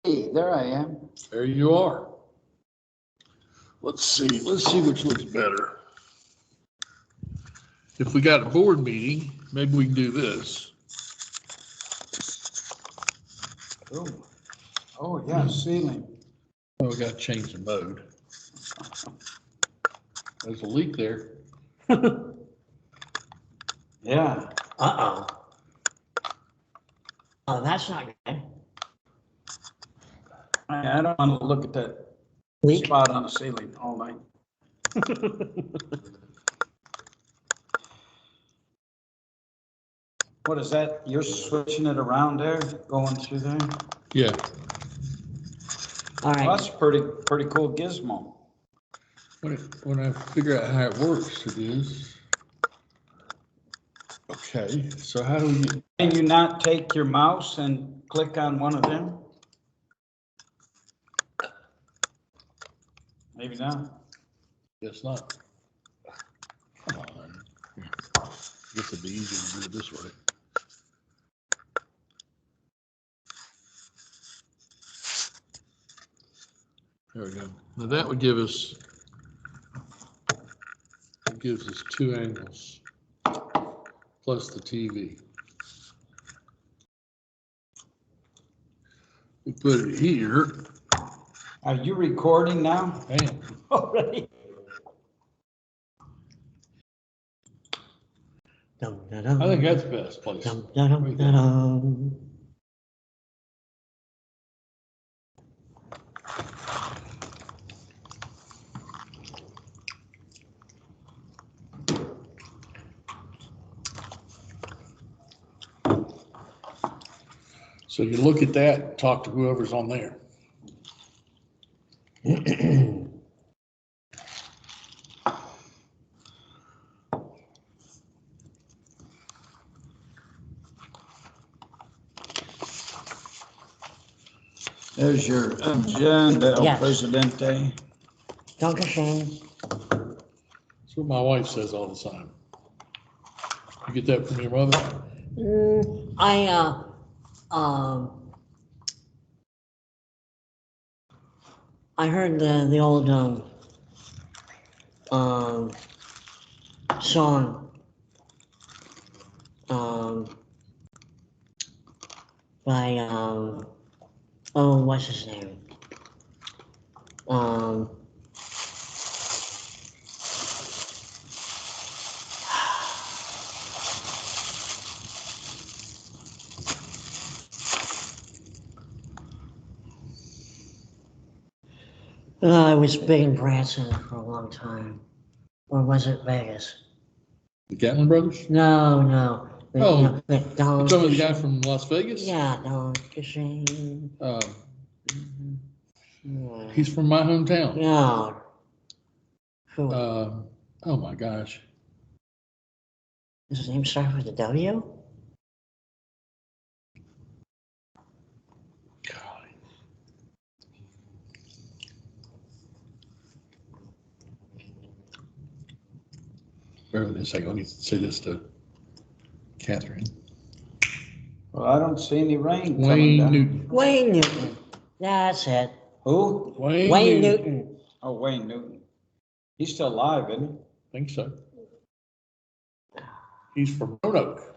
Hey, there I am. There you are. Let's see which looks better. If we got a board meeting, maybe we can do this. Oh, yeah, ceiling. Oh, we gotta change the mode. There's a leak there. Yeah. Uh-oh. Oh, that's not good. I don't want to look at that Leak? spot on the ceiling all night. What is that? You're switching it around there, going through there? Yeah. All right. Well, that's pretty cool gizmo. When I figure out how it works, it is. Okay, so how do we get? Can you not take your mouse and click on one of them? Maybe not. Guess not. Come on. I guess it'd be easier to do it this way. There we go. Now that would give us, it gives us 2 angles plus the TV. We put it here. Are you recording now? Bam. Already? I think that's the best place. So you look at that, talk to whoever's on there. There's your agenda, El Yes. Presidente. Dankeschön. That's what my wife says all the time. You get that from your mother? I heard the old song by oh, what's his name? I was big in Branson for a long time. Or was it Vegas? The Gatlin brothers? No. Oh, you know, you're talking about the guy from Las Vegas? Yeah, Dankeschön. He's from my hometown. Yeah. Who? Oh my gosh. Does his name start with a W? God. Bear with me a second. Let me say this to Catherine. Well, I don't see any rain coming Wayne down. Newton. Wayne Newton. That's it. Who? Wayne Newton. Oh, Wayne Newton. He's still alive, isn't he? Think so. He's from Roanoke.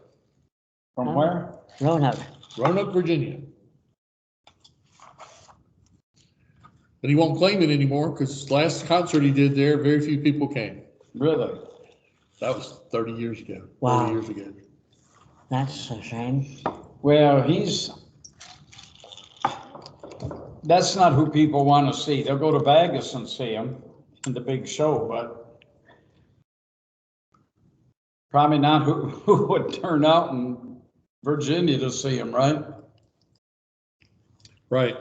From where? Roanoke, Virginia. But he won't claim it anymore because last concert he did there, very few people came. Really? That was 30 years ago. Wow. 40 years ago. That's a shame. Well, that's not who people want to see. They'll go to Vegas and see him in the big show, but probably not who would turn out in Virginia to see him, right? Right.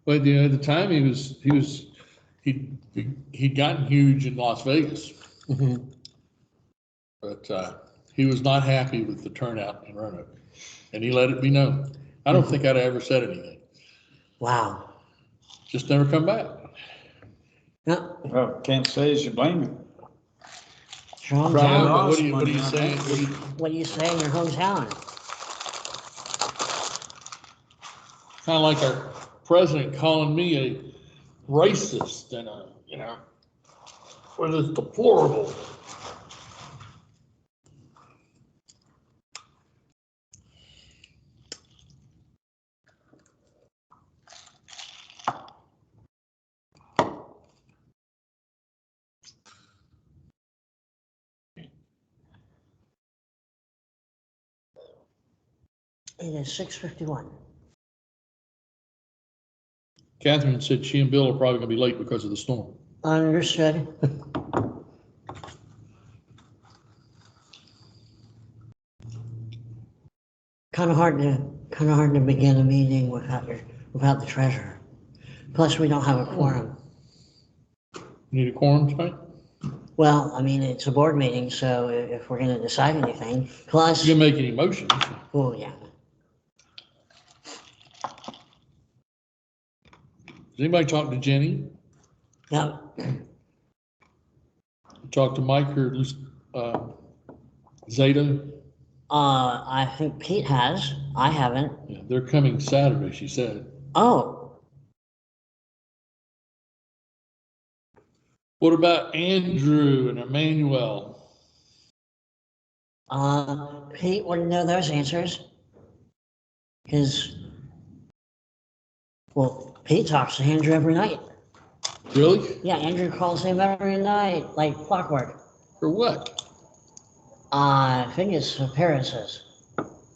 But at the time he'd gotten huge in Las Vegas. Mm-hmm. But he was not happy with the turnout in Roanoke, and he let it be known. I don't think I'd ever said anything. Wow. Just never come back. No. Well, can't say as you blame him. Your hometown. Brian, lost what are you money on saying? that. What do you say in your hometown? Kind of like our president calling me a racist and a, what is deplorable. It is 6:51. Catherine said she and Bill are probably gonna be late because of the storm. Understood. Kind of hard to begin a meeting without the treasurer. Plus, we don't have a quorum. Need a quorum tonight? Well, I mean, it's a board meeting, so if we're gonna decide anything, plus, You gonna make any motions? oh, yeah. Does anybody talk to Jenny? Yeah, Talk to Mike or Zeta? I think Pete has. I haven't. Yeah, they're coming Saturday, she said. Oh, What about Andrew and Emmanuel? Pete wouldn't know those answers. Well, Pete talks to Andrew every night. Really? Yeah, Andrew calls him every night, like clockwork. For what? I think it's appearances.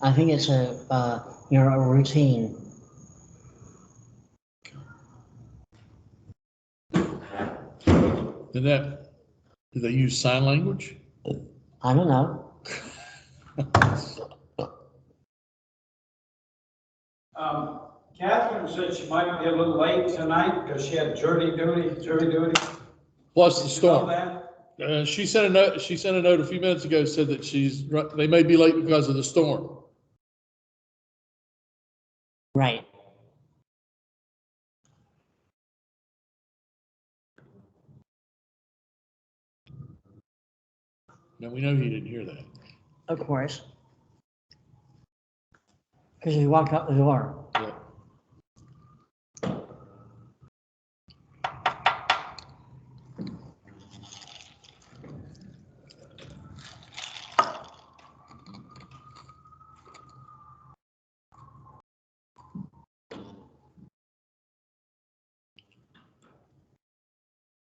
I think it's a routine. Do they use sign language? I don't know. Catherine said she might be a little late tonight because she had jury duty. Plus the Did you know storm. that? She sent a note. She sent a note a few minutes ago. Said that they may be late because of the storm. Right. Now we know he didn't hear that. Of course. Because he walked out the door. Yeah.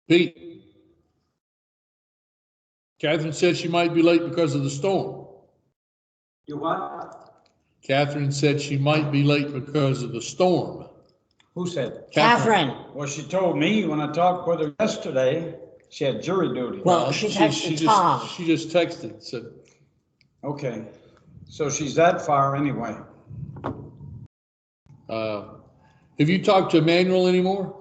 Pete, Catherine said she might be late because of the storm. You what? Catherine said she might be late because of the storm. Who said? Catherine. Well, she told me when I talked with her yesterday, she had jury duty. Well, she texted Tom. She just texted, said. Okay, so she's that far anyway. Have you talked to Emmanuel anymore?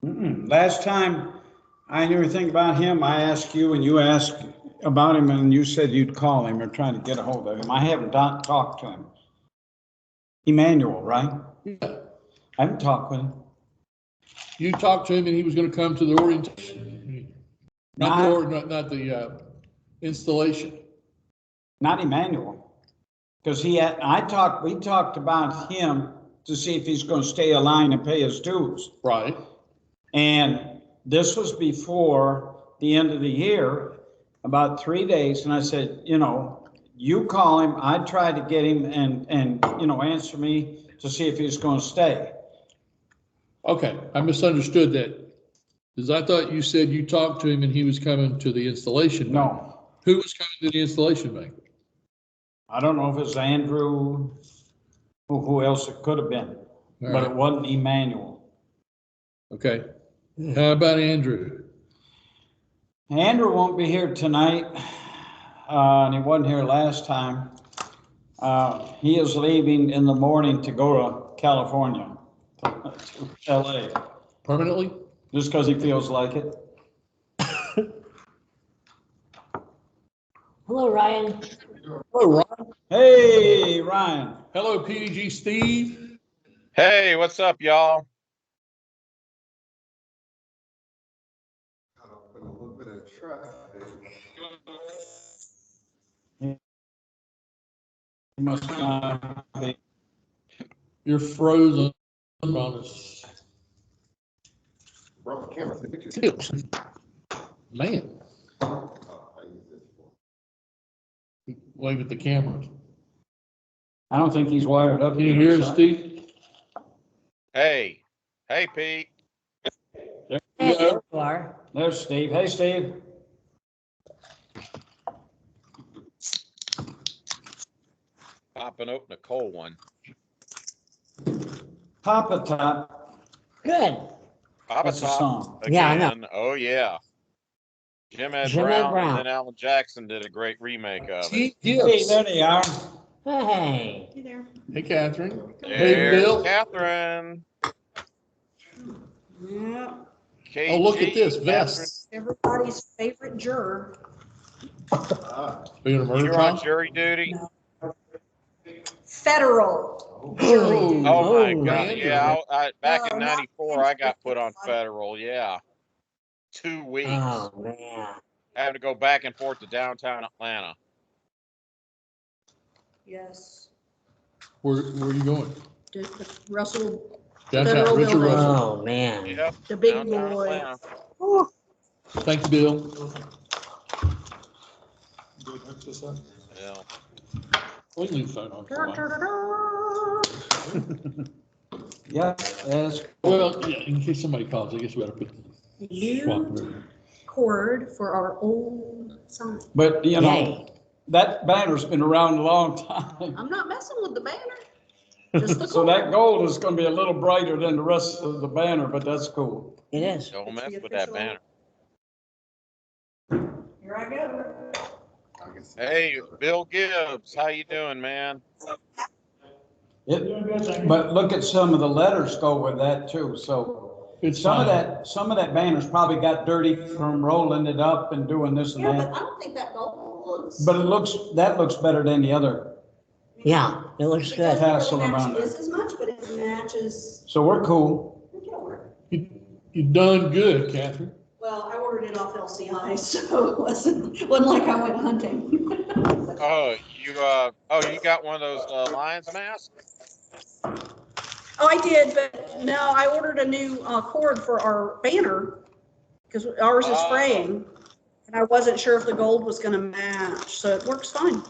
Last time I knew anything about him, I asked you and you asked about him and you said you'd call him or trying to get a hold of him. I haven't talked to him. Emmanuel, right? Yeah. I haven't talked with him. You talked to him and he was going to come to the orientation. Not the installation. Not Emmanuel. Because we talked about him to see if he's going to stay aligned and pay his dues. Right. And this was before the end of the year, about 3 days. And I said, you call him. I tried to get him and answer me to see if he's going to stay. Okay, I misunderstood that. Because I thought you said you talked to him and he was coming to the installation banquet. No, Who was coming to the installation banquet? I don't know if it's Andrew, who else it could have been, but it wasn't Emmanuel. Okay. How about Andrew? Andrew won't be here tonight, and he wasn't here last time. He is leaving in the morning to go to California, to LA, Permanently? just because he feels like it. Hello, Ryan. Hello, Ron. Hey, Ryan. Hello, PDG Steve. Hey, what's up, y'all? A little bit of traffic. He must not be. You're frozen on us. Brought my camera. Take pictures. Man, Oh, I use this for- wave at the cameras. I don't think he's wired up. Can you hear us, Steve? Hey, hey, Pete. There Hey, you go. you are. There's Steve. Hey, Steve. Popping open a cold one. Papa Top. Good. Papa That's a Top song. Yeah, I know. again. Oh, yeah. Jim Ed Jim Ed Brown, Brown. and then Alan Jackson did a great remake of it. Steve Hey, Gibbs. there they are. Hey. Hey there. Hey, Catherine. Hey, There's Bill. Catherine. Yeah, KG, Oh, look at this Catherine. vest. everybody's favorite juror. Ah, Are you in a murder You're on trial? jury duty? No. Federal oh. jury Oh. duty. Oh, my Oh, God. man. Yeah, back in No, not '94, I got Kansas. put on federal. Yeah. 2 weeks. Oh, man. Having to go back and forth to downtown Atlanta. Yes. Where are you going? The Russell, Downtown, Federal Richard building. Russell. Oh, man. Yep. the big Downtown boy. Atlanta. Whew. Thank you, Bill. Yeah. We can leave the phone on for a while. Da-da-da-da. Yeah, yes. Well, yeah, in case somebody calls, I guess we ought to put swap New it. cord for our old sign. But, you know, Yay. that banner's been around a long time. I'm not messing with the banner. Just the So cord. that gold is gonna be a little brighter than the rest of the banner, but that's cool. It is. Don't It's mess the with that official- banner. Here I go. I can see Hey, it. Bill Gibbs, how you doing, man? But look at some of the letters go with that too, so It's some of fine. that banner's probably got dirty from rolling it up and doing this and Yeah, but that. I don't think that gold looks. But that looks better than the other, Yeah, it looks It good. doesn't Tassel really match around this as much, but it matches. so we're cool. It'll work. You done good, Catherine. Well, I ordered it off LCI, so it wasn't like I went hunting. Oh, you got one of those Lions masks? Oh, I did, but no, I ordered a new cord for our banner because ours is Oh. fraying. And I wasn't sure if the gold was gonna match, so it works fine.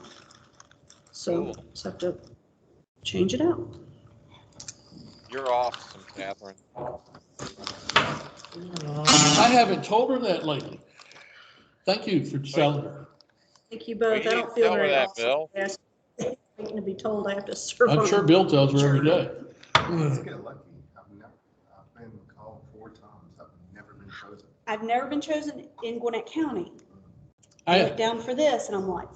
So Cool. just have to change it out. You're awesome, Catherine. I haven't told her that lately. Thank you for telling her. Thank you Well, both. you I need don't to feel tell her very that, awesome. Bill. Yes. Waiting to be told I have to serve. I'm on sure a Bill tells her every day. Let's get lucky. I've been called 4 times. I've never been chosen. I've never been chosen in Gwinnett County. I went I, down for this and I'm like,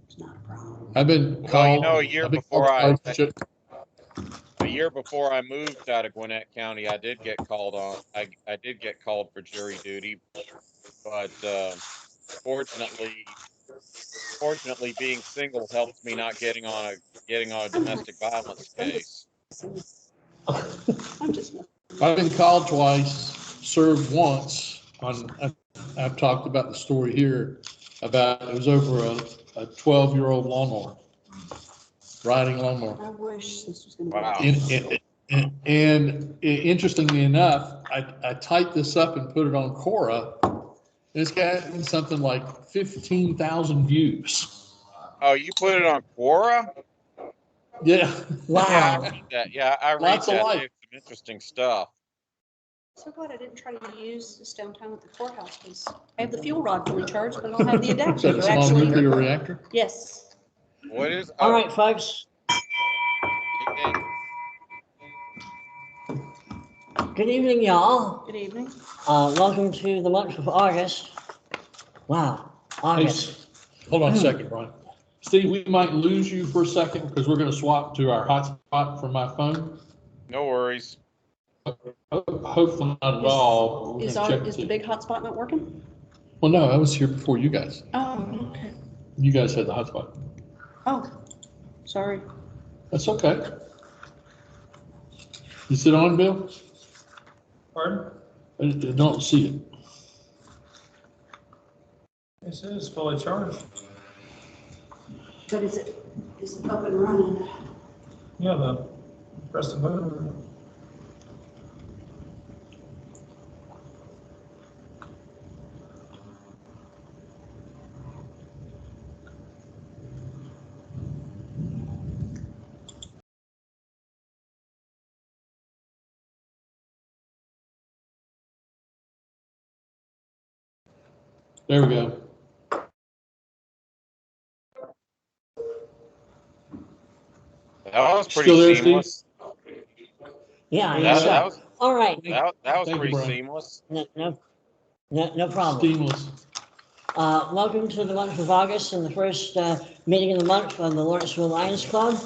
it's not a problem. I've been Well, called. you know, a year I've been before called I- twice. A year before I moved out of Gwinnett County, I did get called on. I did get called for jury duty, but fortunately, being single helped me not getting on a domestic violence case. I'm just, I've been called twice, served once. I've talked about the story here about it was over a 12-year-old lawnmower, riding lawnmower. I wish this was gonna be. Wow. And interestingly enough, I typed this up and put it on Quora. It's gotten something like 15,000 views. Oh, you put it on Quora? Yeah. Wow. Yeah, I read that. Yeah, I read Lots of that. They likes. have some interesting stuff. So glad I didn't try to use this downtown at the courthouse because I have the fuel rod fully charged, but I don't have the Is that adapter a to small actually. nuclear reactor? Yes. What is? All Oh, right, folks. okay. Good evening, y'all. Good evening. Welcome to the month of August. Wow, Hey, August. hold on a second, Brian. Steve, we might lose you for a second because we're going to swap to our hotspot from my phone. No worries. Hopefully not at all. We're Is gonna check the to- big hotspot not working? Well, no, I was here before you guys. Oh, okay. You guys had the hotspot. Oh, sorry. That's okay. Is it on, Bill? Pardon? I don't see it. It says fully charged. But is it up and running? Yeah, the Press the button. There we go. That was pretty Still there, Steve? seamless. Yeah, I That- guess that so. was- All right. That was Thank you, pretty Brian. seamless. No problem. Seamless. Welcome to the month of August and the first meeting of the month of the Lawrenceville Lions Club.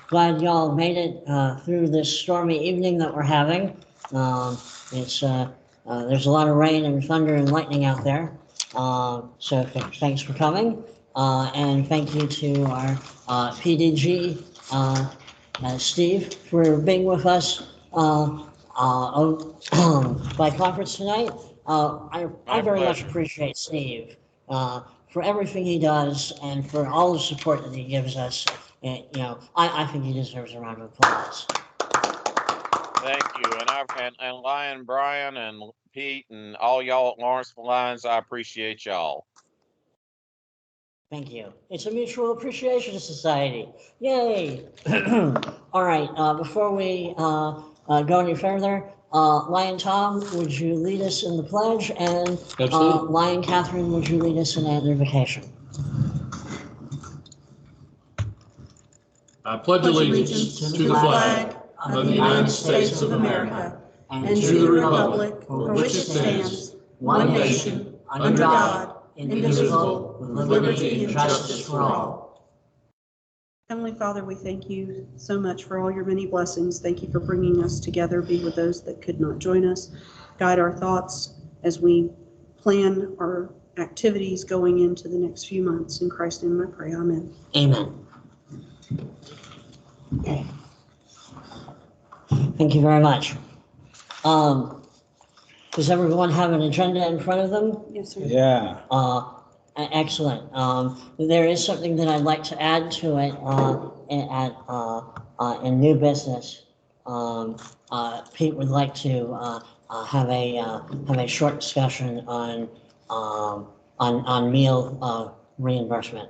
Glad y'all made it through this stormy evening that we're having. There's a lot of rain and thunder and lightning out there. So thanks for coming. And thank you to our PDG, Steve, for being with us by conference tonight. I My very much pleasure. appreciate Steve for everything he does and for all the support that he gives us. And, I think he deserves a round of applause. Thank you. And Lion Brian and Pete and all y'all at Lawrenceville Lions, I appreciate y'all. Thank you. It's a mutual appreciation society. Yay! All right, before we go any further, Lion Tom, would you lead us in the pledge? And Absolutely. Lion Catherine, would you lead us in an invocation? I pledge allegiance to the flag of the United States of America and to the republic for which it stands, one nation, under God, indivisible, with liberty and justice for all. Heavenly Father, we thank you so much for all your many blessings. Thank you for bringing us together. Be with those that could not join us. Guide our thoughts as we plan our activities going into the next few months. In Christ's name I pray. Amen. Amen. Thank you very much. Does everyone have an agenda in front of them? Yes, sir. Yeah. Excellent. There is something that I'd like to add to it in new business. Pete would like to have a short discussion on meal reimbursement.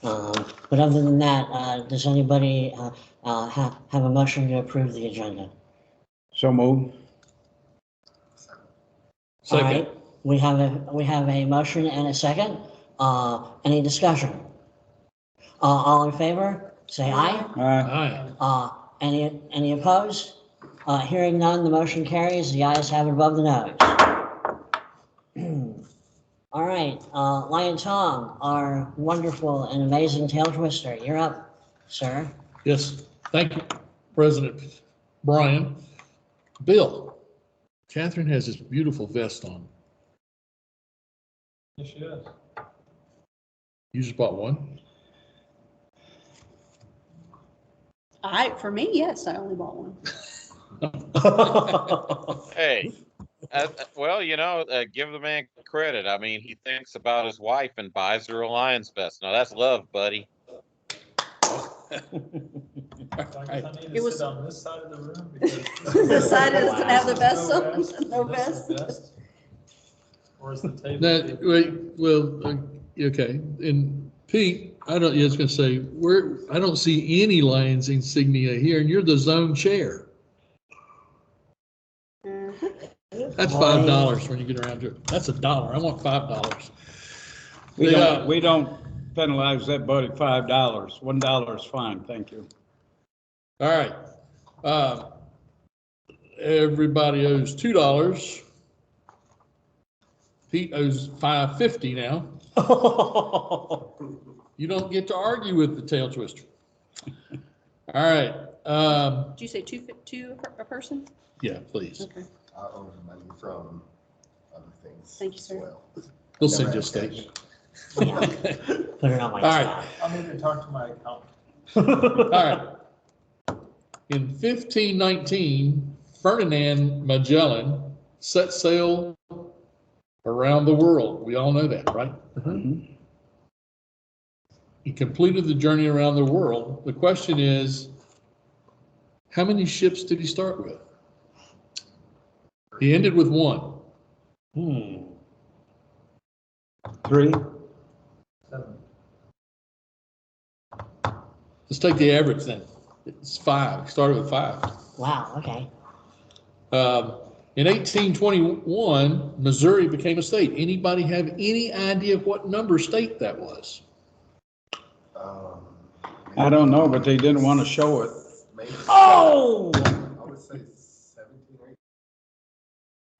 But other than that, does anybody have a motion to approve the agenda? So move. All Second. right, we have a motion and a second. Any discussion? All in favor, say aye. Aye. Any opposed? Hearing none, the motion carries. The ayes have it above the nose. All right, Lion Tom, our wonderful and amazing tail twister, you're up, sir. Yes, thank you, President Brian. Bill, Catherine has this beautiful vest on. Yes, she is. You just bought one? For me, yes, I only bought one. Hey, well, give the man credit. I mean, he thinks about his wife and buys her a Lions vest. Now that's love, buddy. So I guess I need It to was- sit on this side of the room because. The side that doesn't have the This best is on, no this is best. best. Or is the table? That, wait, well, okay, and Pete, I was gonna say, I don't see any Lions insignia here, and you're the zone chair. That's $5 when you get around to it. That's $1. I want $5. We don't penalize that buddy $5. $1 is fine, thank you. All right. Everybody owes $2. Pete owes $5.50 now. You don't get to argue with the tail twister. All right. Did you say two a person? Yeah, please. Okay, I owe money from other things. Thank you, as sir. well. We'll Never send you a ask cash. statement. Yeah, put it on my All right. tab. I'll need to talk to my accountant. All right. In 1519, Ferdinand Magellan set sail around the world. We all know that, right? He completed the journey around the world. The question is, How many ships did he start with? He ended with one. 3. 7. Let's take the average then. It's 5. He started with 5. Wow, okay. In 1821, Missouri became a state. Anybody have any idea what number state that was? I don't know, but they didn't want to show it. Maybe. Oh! I would say 17 or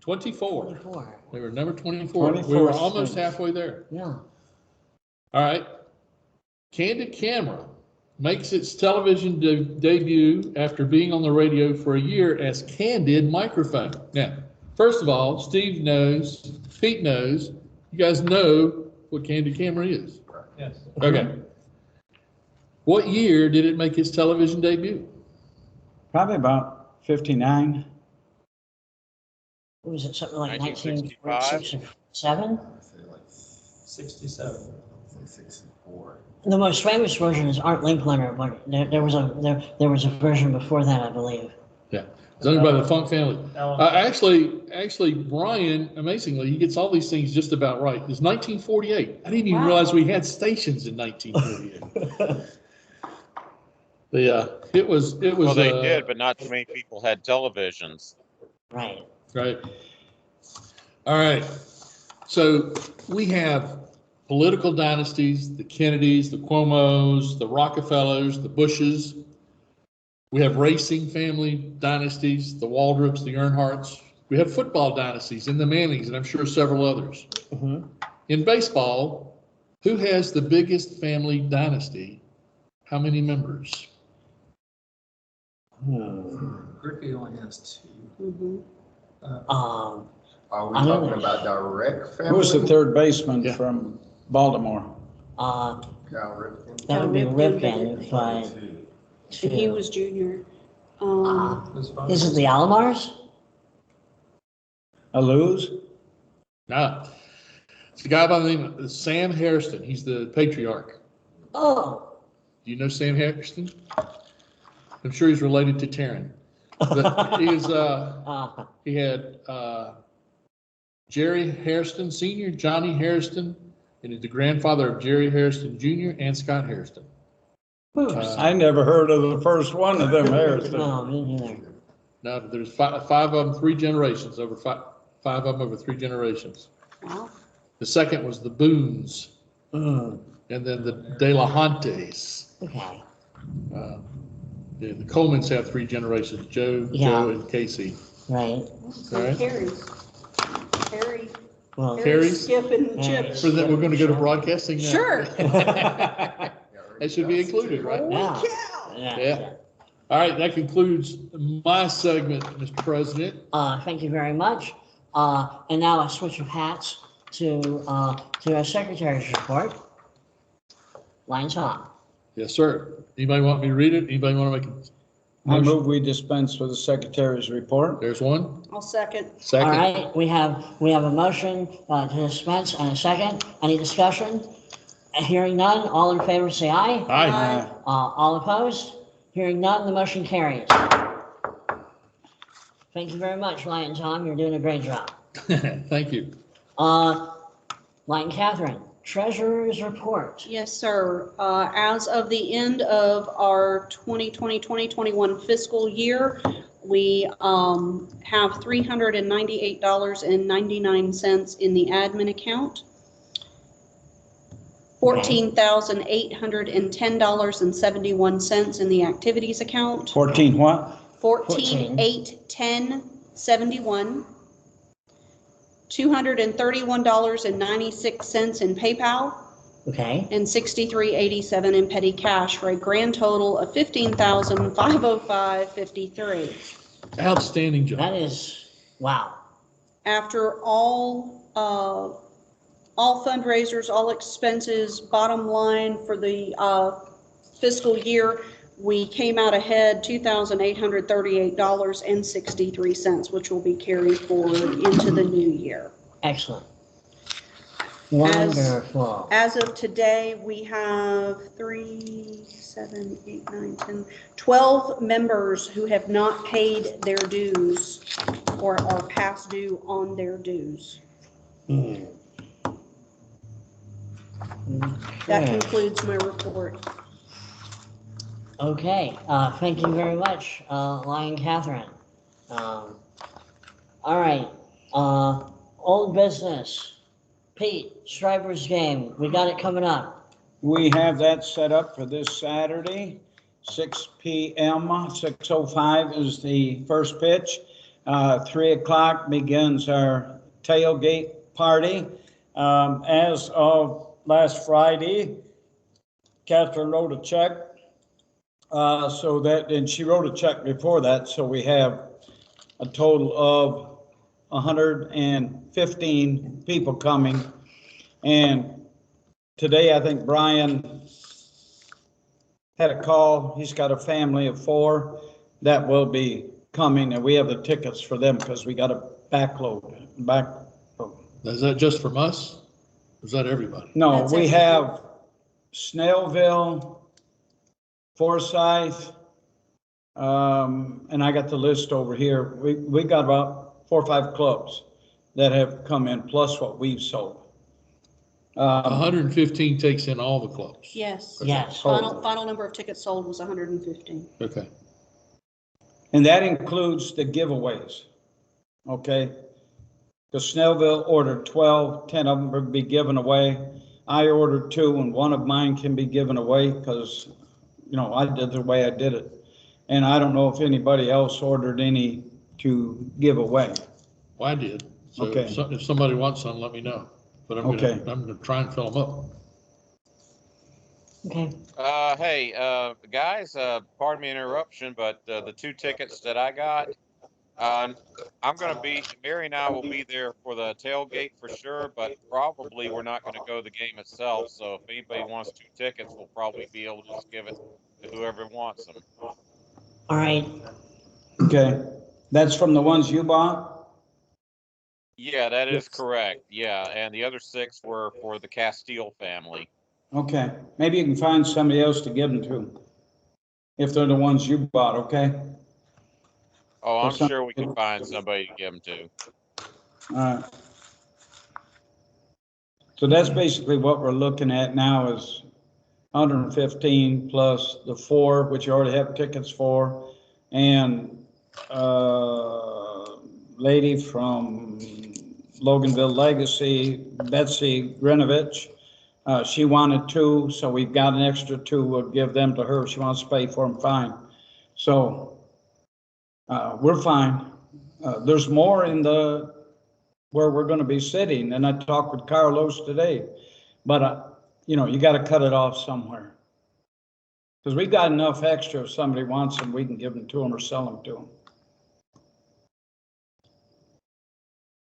24. 24. They were number 24. We 24 were almost states. halfway there. Yeah. All right. Candid Camera makes its television debut after being on the radio for a year as Candid Microphone. Now, first of all, Steve knows, Pete knows, you guys know what Candid Camera is. Yes. Okay. What year did it make its television debut? Probably about 59. What was it, something like 1965? 1967? I'd say like 67. say 64. The most famous version is Art Linkletter, but there was a version before that, I believe. Yeah. It's owned by the Funk family. Alan. Actually, Brian, amazingly, he gets all these things just about right. It's 1948. I didn't even Wow. realize we had stations in 1948. It was. Well, they did, but not too many people had televisions. Right. Right. All right. So we have political dynasties, the Kennedys, the Cuomos, the Rockefellers, the Bushes. We have racing family dynasties, the Waldrops, the Earnhardts. We have football dynasties in the Mannings, and I'm sure several others. Mm-hmm. In baseball, who has the biggest family dynasty? How many members? Griffey only has 2. Mhm. Um, Are we I know talking that. about direct family? Who's the third baseman Yeah. from Baltimore? Kyle Ripken? that would be Ripken, Ripken, but Two. He was junior. His father is it was- the Alomars? A lose? No. It's a guy by the name of Sam Hairston. He's the patriarch. Oh, Do you know Sam Hairston? I'm sure he's related to Taryn. But he is, he had Jerry Hairston Sr., Johnny Hairston, and he's the grandfather of Jerry Hairston Jr. and Scott Hairston. I never heard of the first one of them, Harrison. no, me neither. Now, there's five of them, 3 generations, over five of them over 3 generations. Wow. The second was the Boones, and then the De La Hontes. Okay. Yeah, the Colemans have 3 generations, Joe, Yeah. Joe, and Casey. Right. All right. Harry, Well, Harry's? Skip and Harry. Chip. So then we're going to go to broadcasting now. Sure. That should be included, right? yeah. Yeah. Yeah. All right, that concludes my segment, Mr. President. Thank you very much. And now a switch of hats to our secretary's report. Line's on. Yes, sir. Anybody want me to read it? Anybody want to make a I motion? move we dispense with the secretary's report. There's one. I'll second. All Second. right, we have a motion to dispense and a second. Any discussion? Hearing none, all in favor say aye. Aye. All opposed? Hearing none, the motion carries. Thank you very much, Lion Tom. You're doing a great job. Thank you. Lion Catherine, treasurer's report. Yes, sir. As of the end of our 2020-2021 fiscal year, we have $398.99 in the admin account, $14,810.71 in the activities account, 14 what? 14,810.71, $231.96 in PayPal, Okay, and $63.87 in petty cash, for a grand total of $15,505.53. Outstanding job. that is, wow. After all fundraisers, all expenses, bottom line for the fiscal year, we came out ahead $2,838.63, which will be carried forward into the new year. Excellent. Wonderful. As of today, we have 3, 7, 8, 9, 10, 12 members who have not paid their dues or are past due on their dues. That Okay. concludes my report. Okay, thank you very much, Lion Catherine. All right, old business. Pete, Stripers game, we got it coming up. We have that set up for this Saturday, 6 p.m., 6:05 is the first pitch. 3 o'clock begins our tailgate party. As of last Friday, Catherine wrote a check, and she wrote a check before that, so we have a total of 115 people coming. And today, I think Brian had a call. He's got a family of 4 that will be coming, and we have the tickets for them because we got a backload. Is that just from us? Or is that everybody? No, That's we everything. have Snellville, Forsyth, and I got the list over here. We got about 4 or 5 clubs that have come in, plus what we've sold. 115 takes in all the clubs. Yes. Yes. Final number of tickets sold was 115. Okay. And that includes the giveaways, okay? Because Snellville ordered 12, 10 of them would be given away. I ordered 2, and 1 of mine can be given away because, you know, I did the way I did it. And I don't know if anybody else ordered any to give away. Well, I did. So Okay. if somebody wants some, let me know. But I'm gonna try and fill them up. Okay. Hey, guys, pardon me interruption, but the 2 tickets that I got, Mary and I will be there for the tailgate for sure, but probably we're not gonna go to the game itself. So if anybody wants 2 tickets, we'll probably be able to just give it to whoever wants them. All right, Okay, that's from the ones you bought? Yeah, that is Yes. correct. Yeah, and the other 6 were for the Castile family. Okay, maybe you can find somebody else to give them to, if they're the ones you bought, okay? Oh, Or I'm some- sure we can find somebody to give them to. All right. So that's basically what we're looking at now is 115 plus the 4, which you already have tickets for, and lady from Loganville Legacy, Betsy Grinovich, she wanted 2, so we've got an extra 2. We'll give them to her. If she wants to pay for them, fine. So we're fine. There's more in where we're going to be sitting, and I talked with Carlos today, but you know, you got to cut it off somewhere. Because we got enough extra. If somebody wants them, we can give them to them or sell them to them.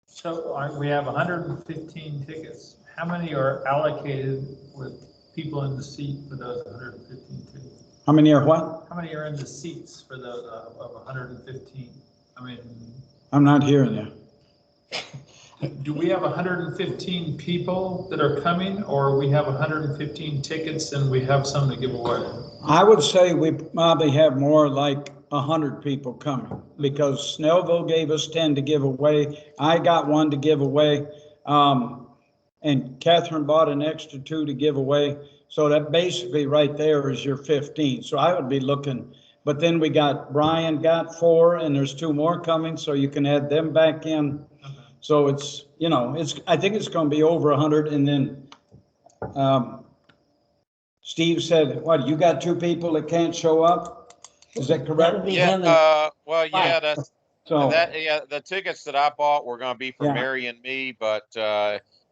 So we have 115 tickets. How many are allocated with people in the seat for those 115 tickets? How many are what? How many are in the seats for those of 115? I mean, I'm not hearing you. do we have 115 people that are coming, or we have 115 tickets and we have some to give away? I would say we probably have more like 100 people coming because Snellville gave us 10 to give away. I got 1 to give away. And Catherine bought an extra 2 to give away. So that basically right there is your 15. So I would be looking, but then Brian got 4 and there's 2 more coming. So you can add them back in. Okay. So it's, you know, I think it's going to be over 100. And then Steve said, what, you got 2 people that can't show up? Is that that would correct? be Yeah, him and, well, yeah, Right. that's So, the tickets that I bought were going to be for Yeah. Mary and me, but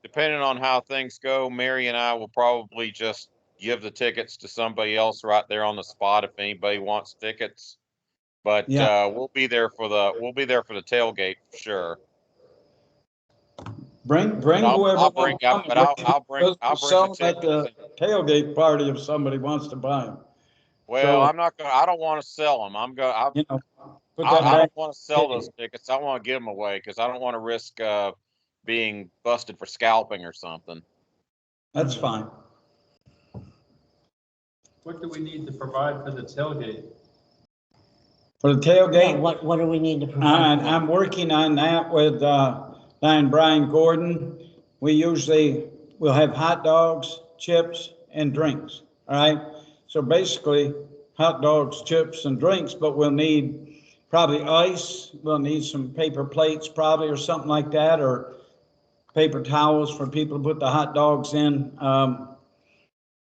depending on how things go, Mary and I will probably just give the tickets to somebody else right there on the spot if anybody wants tickets. But Yeah. we'll be there for the tailgate for sure. bring I'll whoever bring, wants to but come. I'll bring We'll the sell them at tickets. the tailgate party if somebody wants to buy them. Well, So, I'm not gonna. I don't want to sell them. you know, put I that back. don't want to sell those tickets. I want to give them away because I don't want to risk being busted for scalping or something. That's fine. What do we need to provide for the tailgate? For the Yeah, tailgate, what do we need to provide? I'm working on that with, Lion Brian Gordon. We usually will have hot dogs, chips, and drinks, all right? So basically, hot dogs, chips, and drinks, but we'll need probably ice, we'll need some paper plates probably, or something like that, or paper towels for people to put the hot dogs in. I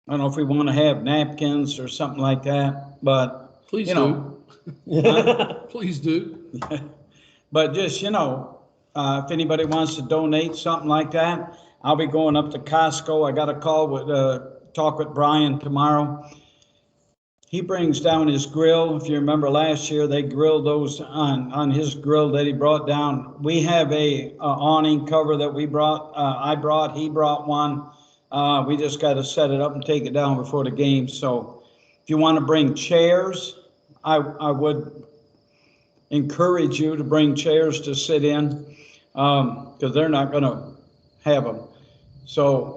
don't know if we want to have napkins or something like that, but, Please you know. do. Please do. But just, if anybody wants to donate something like that, I'll be going up to Costco. I got a call with, talk with Brian tomorrow. He brings down his grill. If you remember last year, they grilled those on his grill that he brought down. We have a awning cover that we brought, he brought one. We just got to set it up and take it down before the game. So if you want to bring chairs, I would encourage you to bring chairs to sit in, because they're not going to have them. So,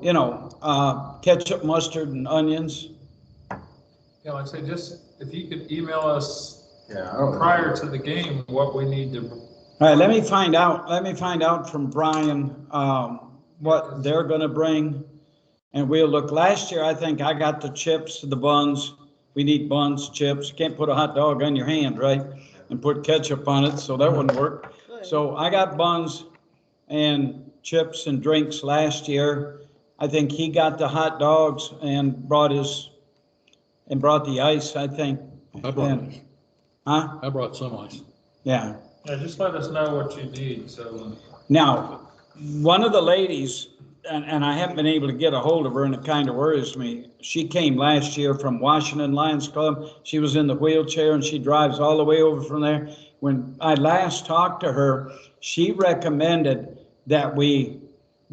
ketchup, mustard, and onions. Yeah, like I say, just if you could email us Yeah, I don't know. prior to the game, what we need to, All right, let me find out from Brian, what they're gonna bring. And we'll look, last year, I think I got the chips, the buns. We need buns, chips. You can't put a hot dog on your hand, right? And put ketchup on it, so that wouldn't work. So I got buns and chips and drinks last year. I think he got the hot dogs and brought the ice, I think. I brought And- ice. Huh? I brought some ice. Yeah. yeah, just let us know what you need, so. Now, one of the ladies, and I haven't been able to get a hold of her, and it kind of worries me. She came last year from Washington Lions Club. She was in the wheelchair and she drives all the way over from there. When I last talked to her, she recommended that we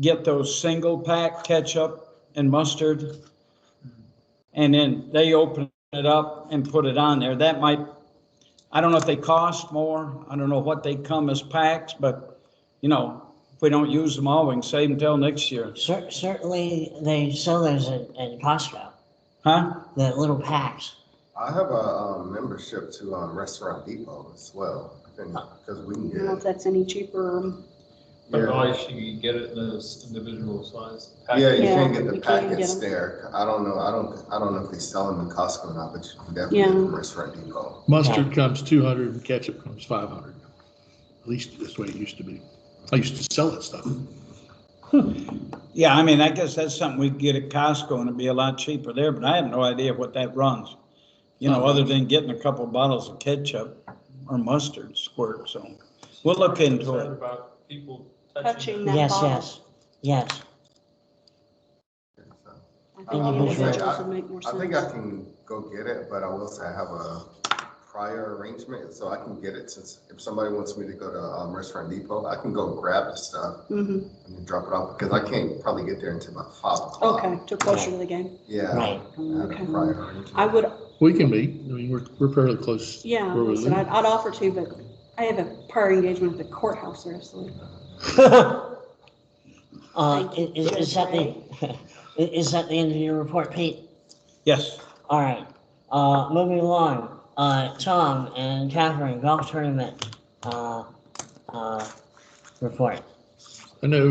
get those single pack ketchup and mustard. And then they open it up and put it on there. That might, I don't know if they cost more. I don't know what they come as packs, but if we don't use them all, we can save them till next year. Certainly, they sell those at Costco, Huh? the little packs. I have a membership to Restaurant Depot as well, because we can I don't know if get. that's any cheaper. But Yeah, ice, you can get it in those individual size. yeah, you Yeah, can't get you the can get packets 'em. there. I don't know if they sell them in Costco or not, but you can definitely get them from Restaurant Depot. Mustard comes 200 and ketchup comes 500. At least that's the way it used to be. I used to sell that stuff. Yeah, I mean, I guess that's something we could get at Costco and it'd be a lot cheaper there, but I have no idea what that runs. Other than getting a couple bottles of ketchup or mustard squirt, so we'll look into Concerned it. about people Touching touching. that Yes, bottle. yes. I think individuals would make more I think I sense. can go get it, but I will say I have a prior arrangement, so I can get it since if somebody wants me to go to Restaurant Depot, I can go grab the stuff Mhm. and then drop it off because I can't probably get there until about 5 o'clock. Okay, to closer to the game. Yeah. Right. I have a Okay. prior arrangement. I would, We can meet. I mean, we're fairly close. yeah, Where we listen, live. I'd offer to, but I have a prior engagement at the courthouse the rest of the week. Thank you, Is that is that the end of your report, Pete? Yes. All right, moving along, Tom and Catherine, golf tournament, report. I know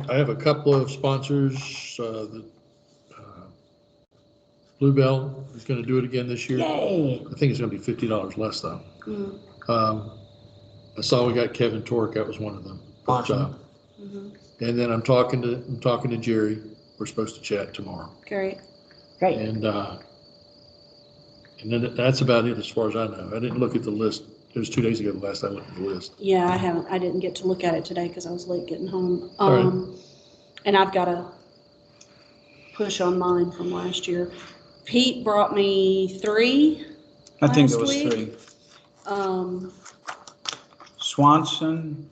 I have a couple of sponsors, Bluebell is going to do it again this year. Yay! I think it's going to be $50 less though. Mm. I saw we got Kevin Tork, that was one of them. But, Awesome. Mhm. and then I'm talking to Jerry. We're supposed to chat tomorrow. Great. Great. And then that's about it as far as I know. I didn't look at the list. It was 2 days ago, the last I looked at the list. Yeah, I didn't get to look at it today because I was late getting home. All right. And I've got to push on mine from last year. Pete brought me 3. I think it Last was week? 3. Um, Swanson,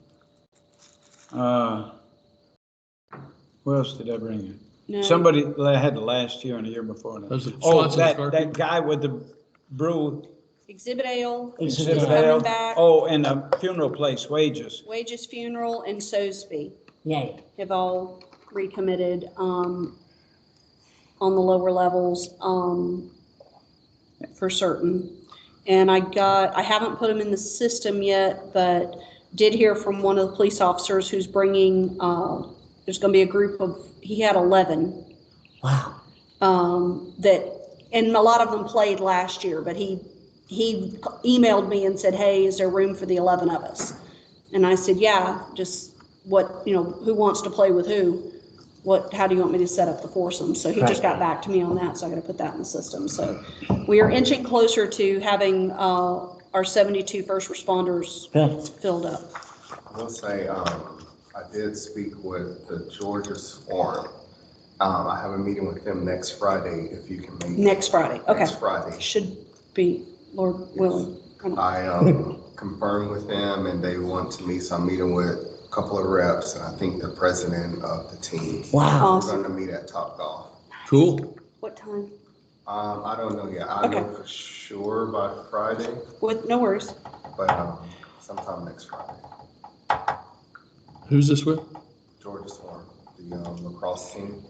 who else did I bring in? no. Somebody that had the last year and the year before that. Those are Oh, Swanson that Scarpet. guy with the brew. Exhibit Ale, Exhibit is Ale. coming back. Oh, and the funeral place, Wages. Wages Funeral and Sosby. Yay. have all recommitted, on the lower levels, for certain. And I haven't put them in the system yet, but did hear from one of the police officers who's bringing, there's gonna be a group of, he had 11, Wow. and a lot of them played last year, but he emailed me and said, hey, is there room for the 11 of us? And I said, yeah, just who wants to play with who? How do you want me to set up the foursome? So he just got back to me on that, so I got to put that in the system. So we are inching closer to having our 72 first responders filled up. I will say, I did speak with the Georgia's Forum. I have a meeting with them next Friday, if you can make it. Next Friday, okay. Next Friday. Should be, Lord willing. I confirmed with them and they want to meet, so I'm meeting with a couple of reps, and I think the president of the team. Wow. We're gonna meet at Top Golf. Cool. What time? I don't know yet. I know for sure by Friday, No worries. but sometime next Friday. Who's this with? Georgia's Forum, the lacrosse team.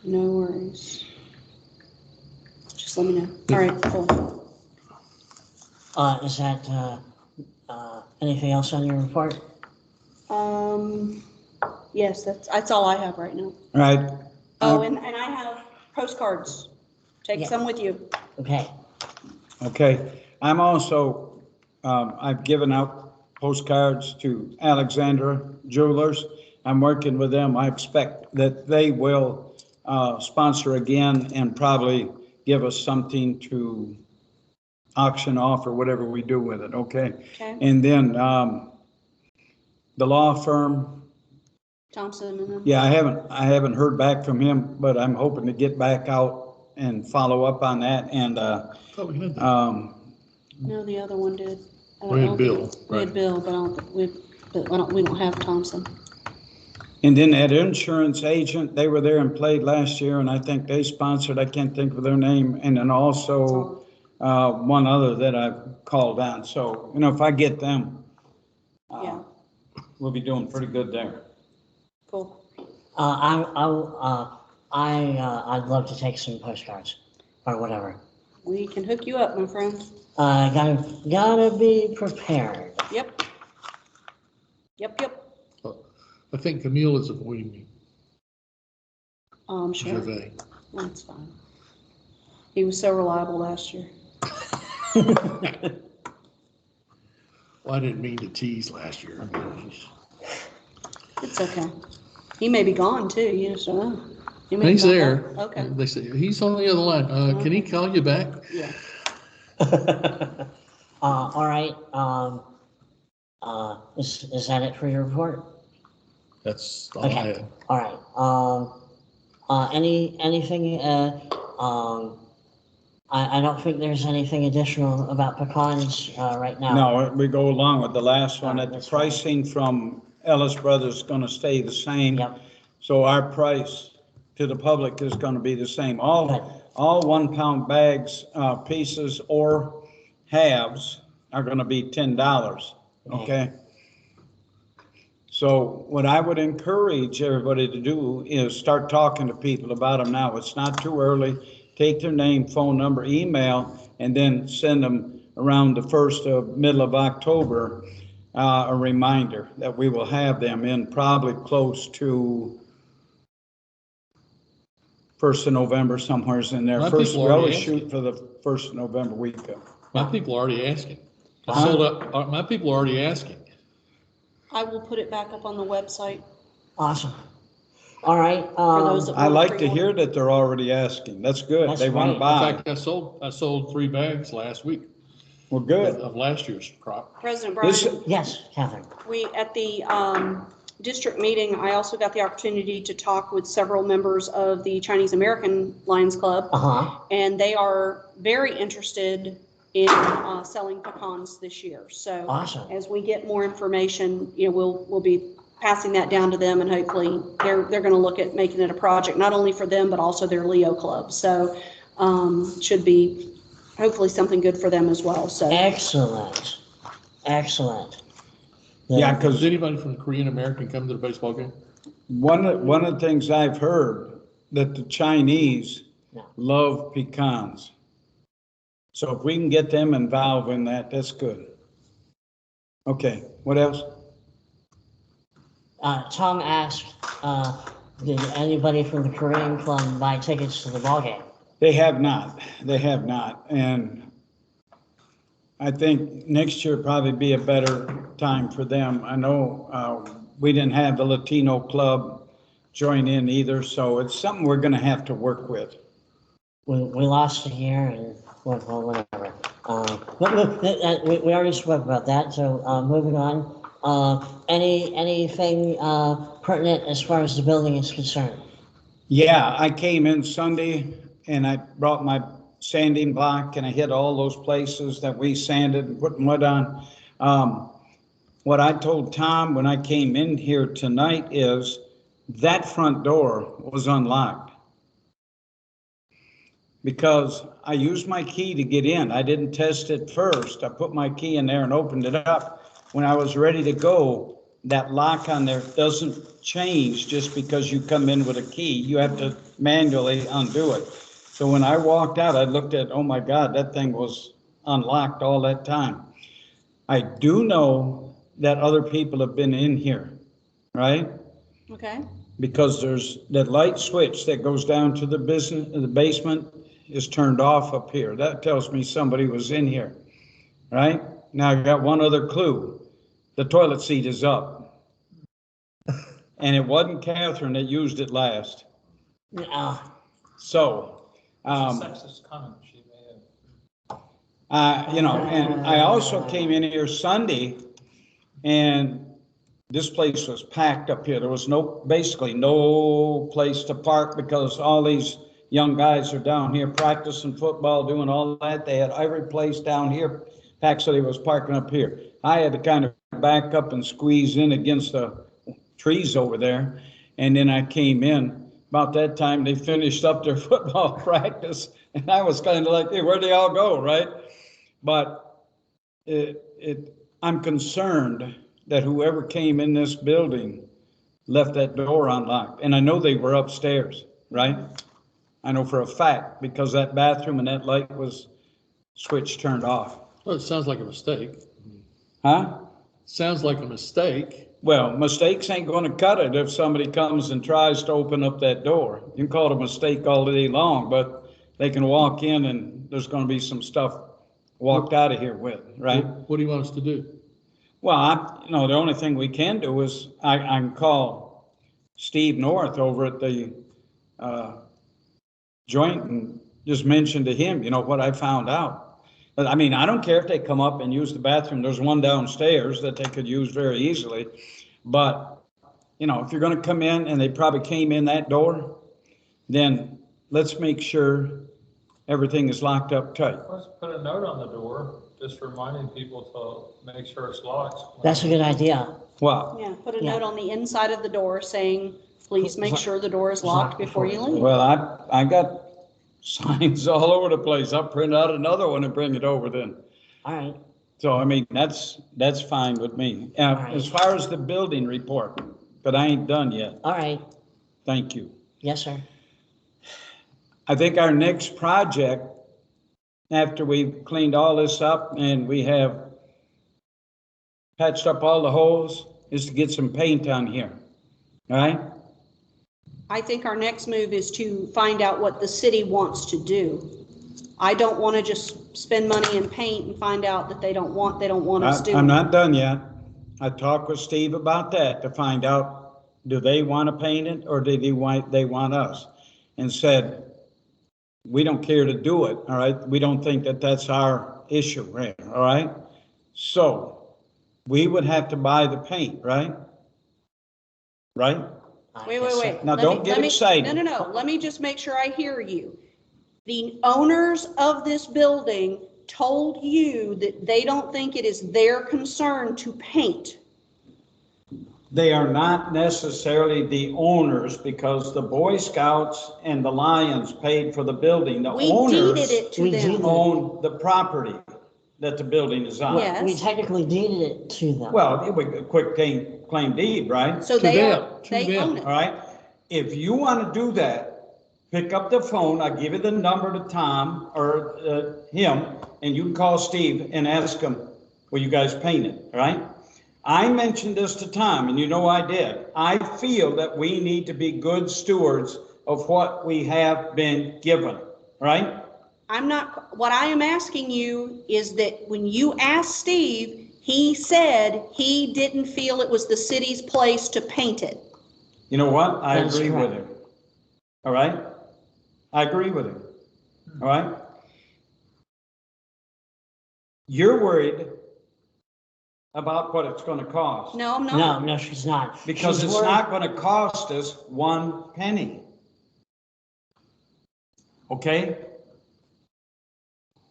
No worries. Just let me know. All right, cool. Is that, anything else on your report? Yes, that's all I have right now. Right. Oh, and I have postcards. Take Yeah. some with you. Okay. Okay. I'm also, I've given out postcards to Alexandra Jewelers. I'm working with them. I expect that they will sponsor again and probably give us something to auction off or whatever we do with it, okay? Okay. And then the law firm, Thompson and them. yeah, I haven't heard back from him, but I'm hoping to get back out and follow up on that. And Thought we had that. No, the other one did. We had Bill, We had right. Bill, but we don't have Thompson. And then that insurance agent, they were there and played last year, and I think they sponsored, I can't think of their name, and then also one other that I've called on. So, if I get them, Yeah, we'll be doing pretty good there. cool. I'd love to take some postcards or whatever. We can hook you up, my friend. Gotta be prepared. Yep. Yep. I think Camille is avoiding me. Sure. Gervais. That's fine. He was so reliable last year. Well, I didn't mean to tease last year. I mean, It's okay. He may be gone too, you just don't know. He may be he's gone. there. Okay, They say, he's on the other line. Can he call you back? yeah. All right, is that it for your report? That's all I Okay. had. All right, anything, I don't think there's anything additional about pecans, right now. No, we go along with the last one, that the That's fine. pricing from Ellis Brothers is gonna stay the same. Yep. So our price to the public is gonna be the same. Good. All 1 pound bags, pieces or halves are gonna be $10, okay? So what I would encourage everybody to do is start talking to people about them now. It's not too early. Take their name, phone number, email, and then send them around the middle of October, a reminder that we will have them in probably close to 1st of November, somewhere's in there. My First, people we already always asked shoot you. for the 1st of November weekend. My people are already asking. I Huh? sold up, my people are already asking. I will put it back up on the website Awesome. All right, for those that I want like to pre-order. hear that they're already asking. That's good. That's They want right. to In buy. fact, I sold 3 bags last week Well, good. of last year's crop. President This- Brian, yes, Catherine. we, at the district meeting, I also got the opportunity to talk with several members of the Chinese American Lions Club, Uh-huh, and they are very interested in selling pecans this year. So awesome. as we get more information, we'll be passing that down to them, and hopefully they're going to look at making it a project, not only for them, but also their Leo Club. So should be hopefully something good for them as well. So Excellent. Excellent. Yeah, Does because anybody from the Korean American come to the baseball game? one of the things I've heard that the Chinese Yeah. love pecans. So if we can get them involved in that, that's good. Okay, what else? Tom asked, did anybody from the Korean Club buy tickets to the ball game? They have not. They have not. And I think next year probably be a better time for them. I know we didn't have the Latino club join in either, so it's something we're going to have to work with. We lost a year and, well, whatever. We already spoke about that, so moving on. Anything pertinent as far as the building is concerned? Yeah, I came in Sunday and I brought my sanding block and I hit all those places that we sanded and put mud on. What I told Tom when I came in here tonight is that front door was unlocked because I used my key to get in. I didn't test it first. I put my key in there and opened it up. When I was ready to go, that lock on there doesn't change just because you come in with a key. You have to manually undo it. So when I walked out, I looked at, oh my God, that thing was unlocked all that time. I do know that other people have been in here, right? Okay. Because there's that light switch that goes down to the basement is turned off up here. That tells me somebody was in here, right? Now I got one other clue. The toilet seat is up. And it wasn't Catherine that used it last. So, Sexist comment she may have. and I also came in here Sunday and this place was packed up here. There was basically no place to park because all these young guys are down here practicing football, doing all that. They had every place down here packed, so they was parking up here. I had to kind of back up and squeeze in against the trees over there. And then I came in. About that time, they finished up their football practice. And I was kind of like, hey, where'd they all go, right? But I'm concerned that whoever came in this building left that door unlocked. And I know they were upstairs, right? I know for a fact because that bathroom and that light was switch turned off. Well, it sounds like a mistake. Huh? Sounds like a mistake. Well, mistakes ain't going to cut it if somebody comes and tries to open up that door. You can call it a mistake all day long, but they can walk in and there's going to be some stuff walked out of here with, right? What do you want us to do? Well, the only thing we can do is I can call Steve North over at the joint and just mention to him, what I found out. But I mean, I don't care if they come up and use the bathroom. There's one downstairs that they could use very easily. But, if you're going to come in and they probably came in that door, then let's make sure everything is locked up tight. Let's put a note on the door, just reminding people to make sure it's locked. That's a good idea. Well, Yeah, put a Yeah. note on the inside of the door saying, please make sure the door is locked before you leave. well, I got signs all over the place. I'll print out another one and bring it over then. All right. So, I mean, that's fine with me. right. As far as the building report, but I ain't done yet. All right. Thank you. Yes, sir. I think our next project, after we've cleaned all this up and we have patched up all the holes, is to get some paint on here. All right? I think our next move is to find out what the city wants to do. I don't want to just spend money in paint and find out that they don't want us doing. I'm not done yet. I talked with Steve about that to find out, do they want to paint it or do they want us? And said, we don't care to do it, all right? We don't think that that's our issue, right? All right? So we would have to buy the paint, right? Right? Wait. Now, Let don't me- get let me- excited. No. Let me just make sure I hear you. The owners of this building told you that they don't think it is their concern to paint. They are not necessarily the owners because the Boy Scouts and the Lions paid for the building. The We owners deeded it to We them. deeded- own the property. that the building is on. Yes. We technically deeded it to them. Well, it would quick claim deed, right? So To they them, are, to they them. own it. All right? If you want to do that, pick up the phone, I'll give you the number to Tom or him, and you can call Steve and ask him, will you guys paint it, all right? I mentioned this to Tom, and you know I did. I feel that we need to be good stewards of what we have been given, right? I'm not, what I am asking you is that when you asked Steve, he said he didn't feel it was the city's place to paint it. You know what? I That's agree with correct. him. All right? I agree with him. All right? You're worried about what it's going to cost. No, I'm not. No, she's not. Because She's it's worried- not going to cost us 1 penny. Okay?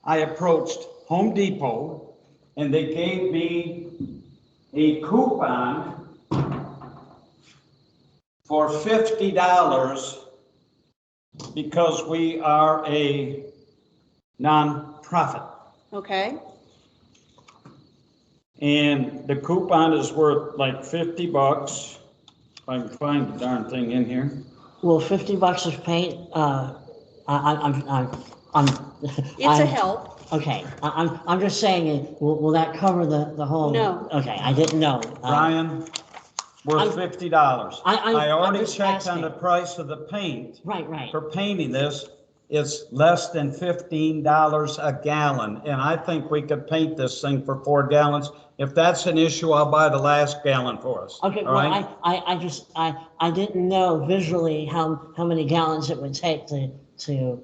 I approached Home Depot and they gave me a coupon for $50 because we are a nonprofit. Okay, And the coupon is worth like $50. If I can find the darn thing in here. Well, $50 of paint, I'm. it's a help. Okay, I'm just saying, will that cover the whole? No. Okay, I didn't know. Brian, worth $50. I'm I already just checked on the asking. price of the paint. Right. For painting this, it's less than $15 a gallon, and I think we could paint this thing for 4 gallons. If that's an issue, I'll buy the last gallon for us. Okay, all well, right? I didn't know visually how many gallons it would take to.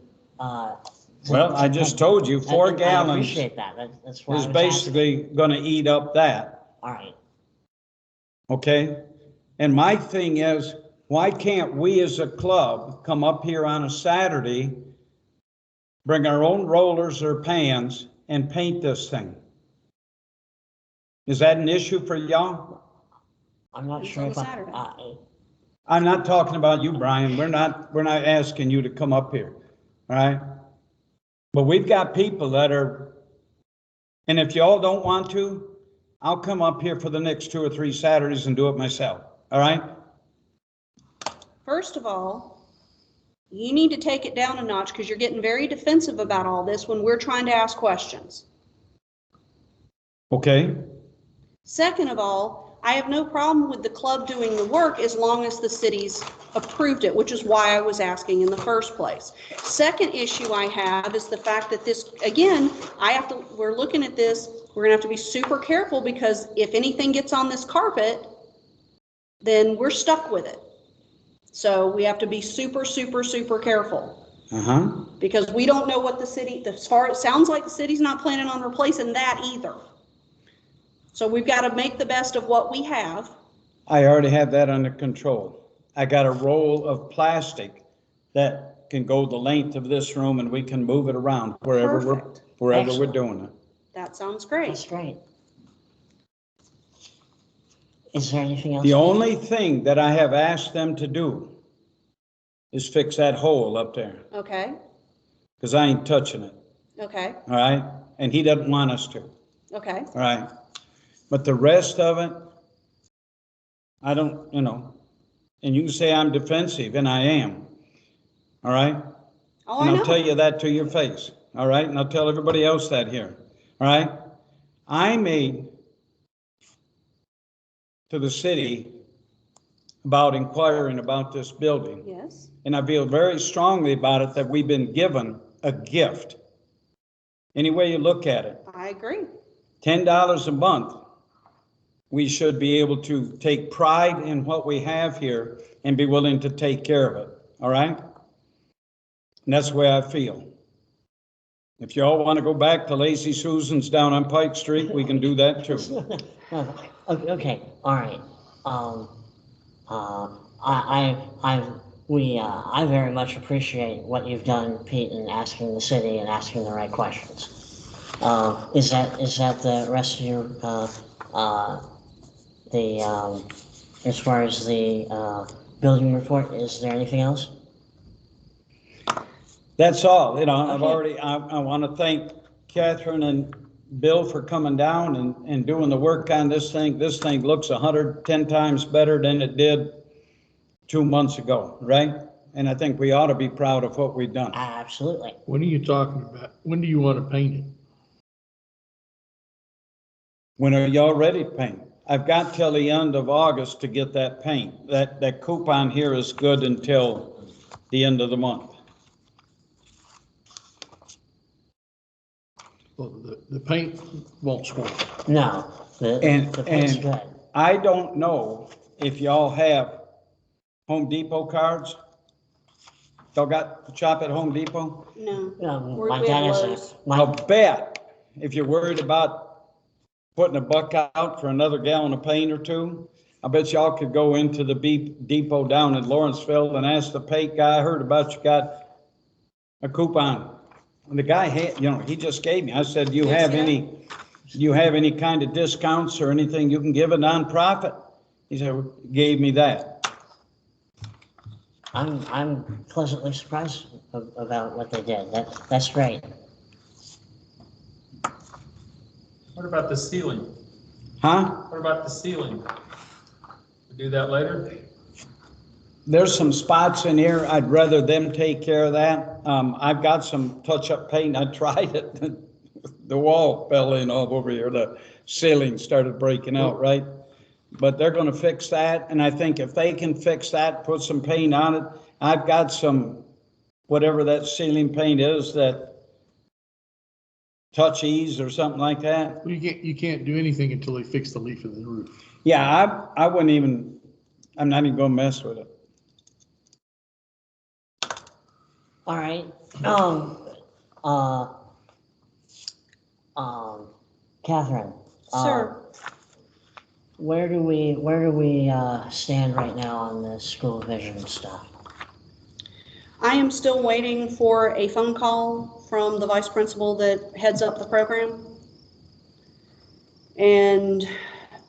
Well, I just told you, 4 I gallons appreciate that, that's why I is was asking. basically gonna eat up that, All right, okay? And my thing is, why can't we as a club come up here on a Saturday, bring our own rollers or pans and paint this thing? Is that an issue for y'all? I'm not It's sure on if I, Saturday. I'm not talking about you, Brian. We're not asking you to come up here, all right? But we've got people that are, and if y'all don't want to, I'll come up here for the next 2 or 3 Saturdays and do it myself, all right? First of all, you need to take it down a notch because you're getting very defensive about all this when we're trying to ask questions. Okay? Second of all, I have no problem with the club doing the work as long as the city's approved it, which is why I was asking in the first place. Second issue I have is the fact that this, again, we're looking at this, we're gonna have to be super careful because if anything gets on this carpet, then we're stuck with it. So we have to be super, super, super careful Uh-huh. because we don't know what the city, as far, it sounds like the city's not planning on replacing that either. So we've got to make the best of what we have. I already have that under control. I got a roll of plastic that can go the length of this room and we can move it around wherever Perfect. we're Excellent. doing it. That sounds great. that's great. Is there anything else? The only thing that I have asked them to do is fix that hole up there, Okay, because I ain't touching it, okay, all right? And he doesn't want us to, okay. all right? But the rest of it, I don't, and you can say I'm defensive, and I am, all right? Oh, And I I'll tell know. you that to your face, all right? And I'll tell everybody else that here, all right? I made to the city about inquiring about this building. Yes, And I feel very strongly about it that we've been given a gift. Any way you look at it, I agree. $10 a month, we should be able to take pride in what we have here and be willing to take care of it, all right? And that's the way I feel. If y'all want to go back to Lazy Susan's down on Pike Street, we can do that too. Okay, all right. I very much appreciate what you've done, Pete, in asking the city and asking the right questions. Is that the rest of your, as far as the, building report, is there anything else? That's all, I've Okay. already, I want to thank Catherine and Bill, for coming down and doing the work on this thing. This thing looks 110 times better than it did 2 months ago, right? And I think we ought to be proud of what we've done. Absolutely. When are you talking about? When do you want to paint it? When are y'all ready to paint? I've got till the end of August to get that paint. That coupon here is good until the end of the month. Well, the paint won't spoil. No, the paint's good. I don't know if y'all have Home Depot cards. Y'all got shop at Home Depot? No. My We have dad has Lowe's. I'll bet if you're worried about putting a buck out for another gallon of paint or two, I bet y'all could go into the depot down in Lawrenceville and ask the paint guy, I heard about you got a coupon. And the guy had, he just gave me, I said, do you have any kind of discounts or anything you can give a nonprofit? He said, gave me that. I'm pleasantly surprised about what they did. That's great. What about the ceiling? Huh? What about the ceiling? We do that later? There's some spots in here, I'd rather them take care of that. I've got some touch-up paint, I tried it. The wall fell in all over here, the ceiling started breaking out, right? But they're gonna fix that, and I think if they can fix that, put some paint on it, I've got some, whatever that ceiling paint is, that touch ease or something like that. Well, you can't do anything until they fix the leak in the roof. Yeah, I wouldn't even, I'm not even gonna mess with it. All right. Catherine. Sir. Where do we stand right now on the school vision stuff? I am still waiting for a phone call from the vice principal that heads up the program. And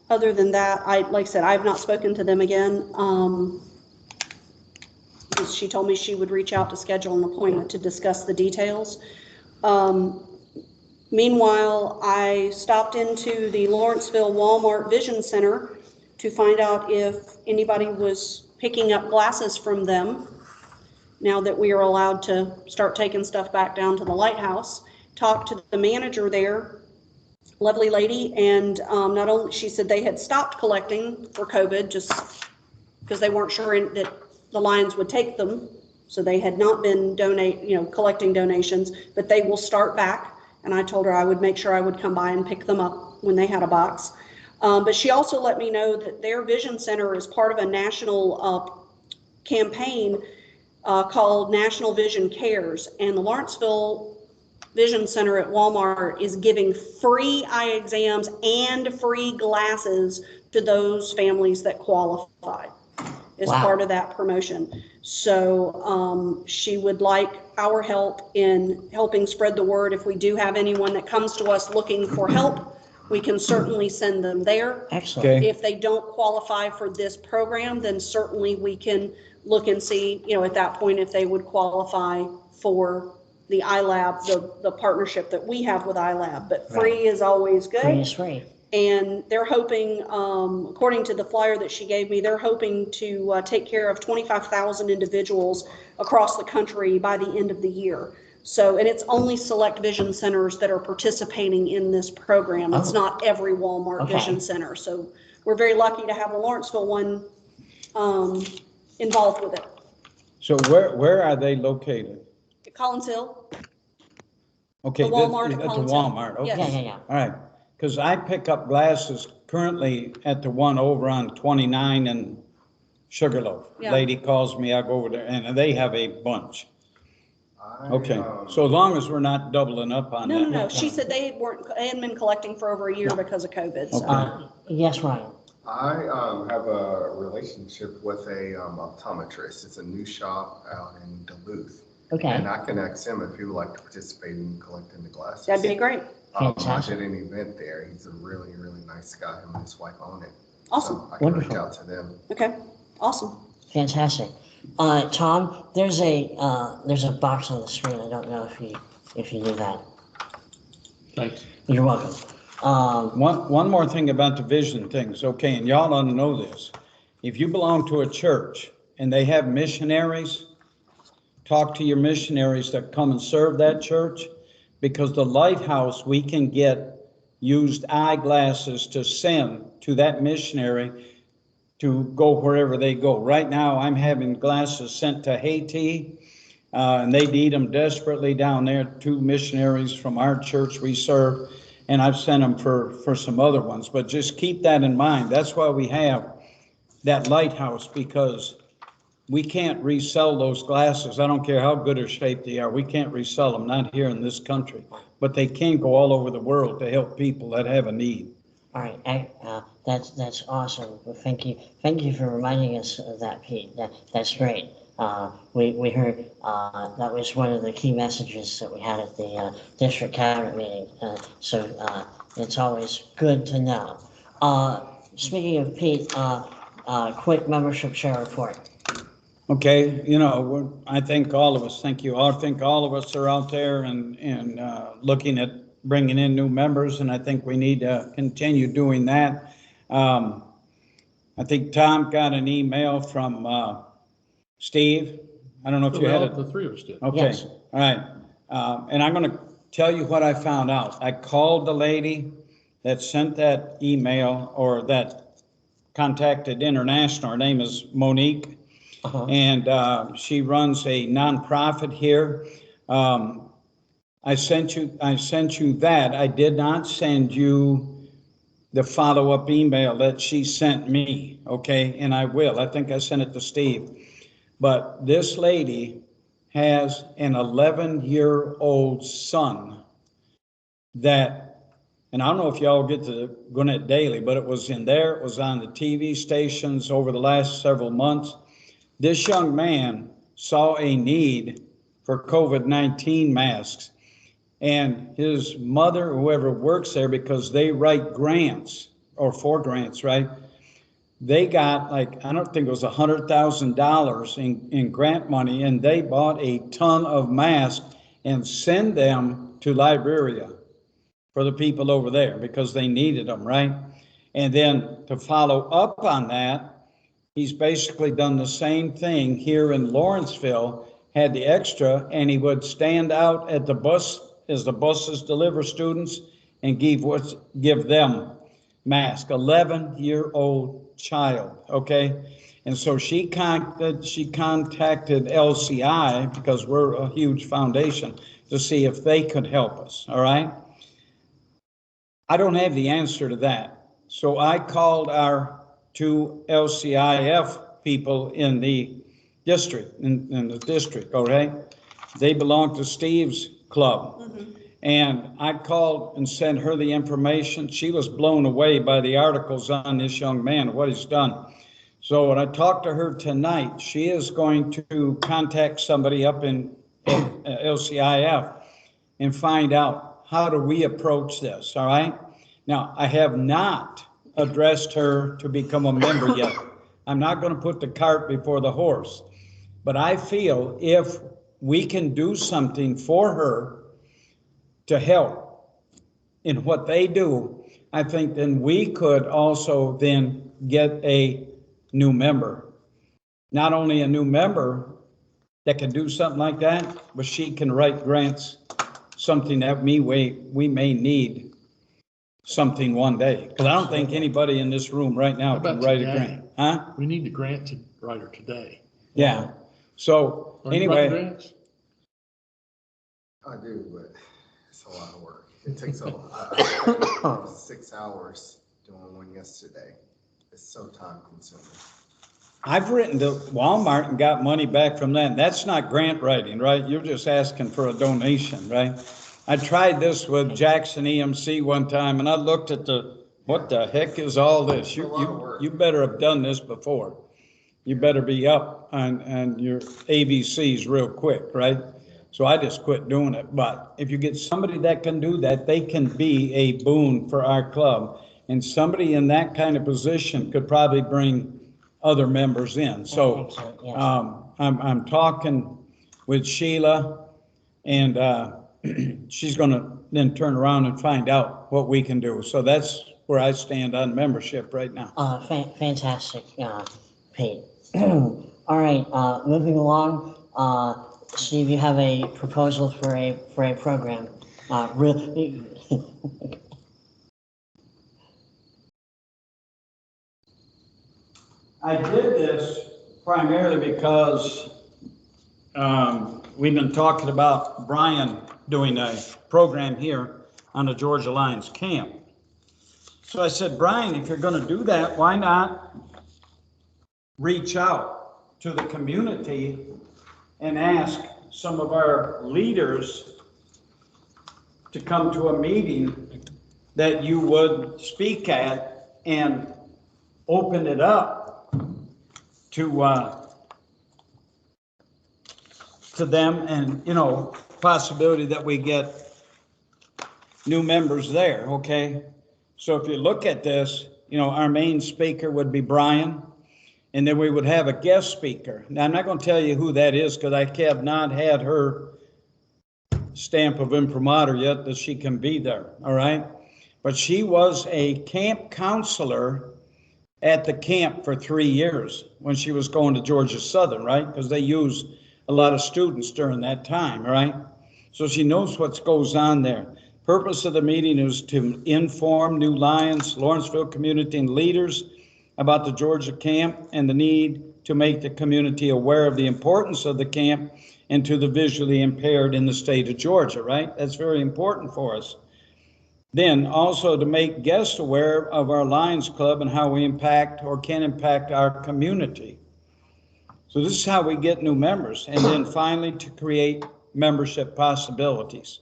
other than that, like I said, I've not spoken to them again. She told me she would reach out to schedule an appointment to discuss the details. Meanwhile, I stopped into the Lawrenceville Walmart Vision Center to find out if anybody was picking up glasses from them now that we are allowed to start taking stuff back down to the lighthouse. Talked to the manager there, lovely lady, and not only, she said they had stopped collecting for COVID just because they weren't sure that the Lions would take them. So they had not been collecting donations, but they will start back. And I told her I would make sure I would come by and pick them up when they had a box. But she also let me know that their vision center is part of a national campaign called National Vision Cares. And the Lawrenceville Vision Center at Walmart is giving free eye exams and free glasses to those families that qualify as part of that promotion. So she would like our help in helping spread the word. If we do have anyone that comes to us looking for help, we can certainly send them there. Excellent. Okay. If they don't qualify for this program, then certainly we can look and see, at that point, if they would qualify for the iLab, the partnership that we have with iLab. But free is always good. Free is free. And they're hoping, according to the flyer that she gave me, they're hoping to take care of 25,000 individuals across the country by the end of the year. So, and it's only select vision centers that are participating in this program. It's not every Walmart vision center. So we're very lucky to have the Lawrenceville one involved with it. So where are they located? At Collins Hill. Okay, The Walmart at at the Collins Hill. Walmart, okay. Yes. Yeah. All right, because I pick up glasses currently at the one over on 29 and Sugarloaf. Yeah. Lady calls me, I go over there, and they have a bunch. Okay, I, so as long as we're not doubling up on that. No. She said they hadn't been collecting for over a year because of COVID. So. Okay. Yes, Ryan. I have a relationship with a optometrist. It's a new shop out in Duluth. Okay. And I can ask him if he would like to participate in collecting the glasses. That'd be great. I Fantastic. did an event there. He's a really, really nice guy. Him and his wife own it. Awesome. So I can reach Wonderful. out to them. Okay. Awesome. Fantastic. Tom, there's a box on the screen. I don't know if you knew that. Thanks. You're welcome. One more thing about the vision things, okay, and y'all ought to know this. If you belong to a church and they have missionaries, talk to your missionaries that come and serve that church, because the lighthouse, we can get used eyeglasses to send to that missionary to go wherever they go. Right now, I'm having glasses sent to Haiti, and they need them desperately down there. 2 missionaries from our church we serve, and I've sent them for some other ones. But just keep that in mind. That's why we have that lighthouse, because we can't resell those glasses. I don't care how good or shape they are. We can't resell them, not here in this country. But they can go all over the world to help people that have a need. All right, that's awesome. Well, thank you for reminding us of that, Pete. That's great. We heard that was one of the key messages that we had at the district cabinet meeting. So it's always good to know. Speaking of Pete, quick membership share report. Okay, I think all of us, thank you. I think all of us are out there and looking at bringing in new members, and I think we need to continue doing that. I think Tom got an email from Steve. I don't know if you had it. The 3 of us did. Okay, Yes. all right. And I'm going to tell you what I found out. I called the lady that sent that email, or that contacted International. Her name is Monique. And she runs a nonprofit here. I sent you that. I did not send you the follow-up email that she sent me, okay? And I will. I think I sent it to Steve. But this lady has an 11-year-old son that, and I don't know if y'all get to Gwinnett Daily, but it was in there. It was on the TV stations over the last several months. This young man saw a need for COVID-19 masks, and his mother, whoever works there, because they write grants, or for grants, right? They got, like, I don't think it was $100,000 in grant money, and they bought a ton of masks and send them to Liberia for the people over there because they needed them, right? And then to follow up on that, he's basically done the same thing here in Lawrenceville, had the extra, and he would stand out at the bus as the buses deliver students and give them masks. 11-year-old child, okay? And so she contacted LCI, because we're a huge foundation, to see if they could help us, all right? I don't have the answer to that. So I called our 2 LCIF people in the district, all right? They belong to Steve's club. And I called and sent her the information. She was blown away by the articles on this young man, what he's done. So when I talked to her tonight, she is going to contact somebody up in LCIF and find out, how do we approach this, all right? Now, I have not addressed her to become a member yet. I'm not going to put the cart before the horse. But I feel if we can do something for her to help in what they do, I think then we could also then get a new member. Not only a new member that can do something like that, but she can write grants, something that we may need something one day. Because I don't think anybody in this room right now can write a grant. Huh? We need the grant writer today. Yeah. So Are you writing anyway, grants? I do, but it's a lot of work. It takes I 6 hours doing one yesterday. It's so time consuming. I've written to Walmart and got money back from them. That's not grant writing, right? You're just asking for a donation, right? I tried this with Jackson EMC one time, and I looked at what the heck is all this? You better have done this before. You better be up on your ABCs real quick, right? So I just quit doing it. But if you get somebody that can do that, they can be a boon for our club. And somebody in that kind of position could probably bring other members in. So I'm talking with Sheila and she's gonna then turn around and find out what we can do. So that's where I stand on membership right now. Fantastic, Pete. All right, moving along, Steve, you have a proposal for a program. Really, I did this primarily because we've been talking about Brian doing a program here on the Georgia Lions camp. So I said, Brian, if you're going to do that, why not reach out to the community and ask some of our leaders to come to a meeting that you would speak at and open it up to them, and, you know, possibility that we get new members there, okay? So if you look at this, you know, our main speaker would be Brian, and then we would have a guest speaker. Now, I'm not going to tell you who that is because I have not had her stamp of imprimatur yet that she can be there, all right? But she was a camp counselor at the camp for 3 years when she was going to Georgia Southern, right? Because they used a lot of students during that time, right? So she knows what goes on there. Purpose of the meeting is to inform new Lions, Lawrenceville community and leaders about the Georgia camp and the need to make the community aware of the importance of the camp and to the visually impaired in the state of Georgia, right? That's very important for us. Then also to make guests aware of our Lions Club and how we impact or can impact our community. So this is how we get new members. And then finally to create membership possibilities.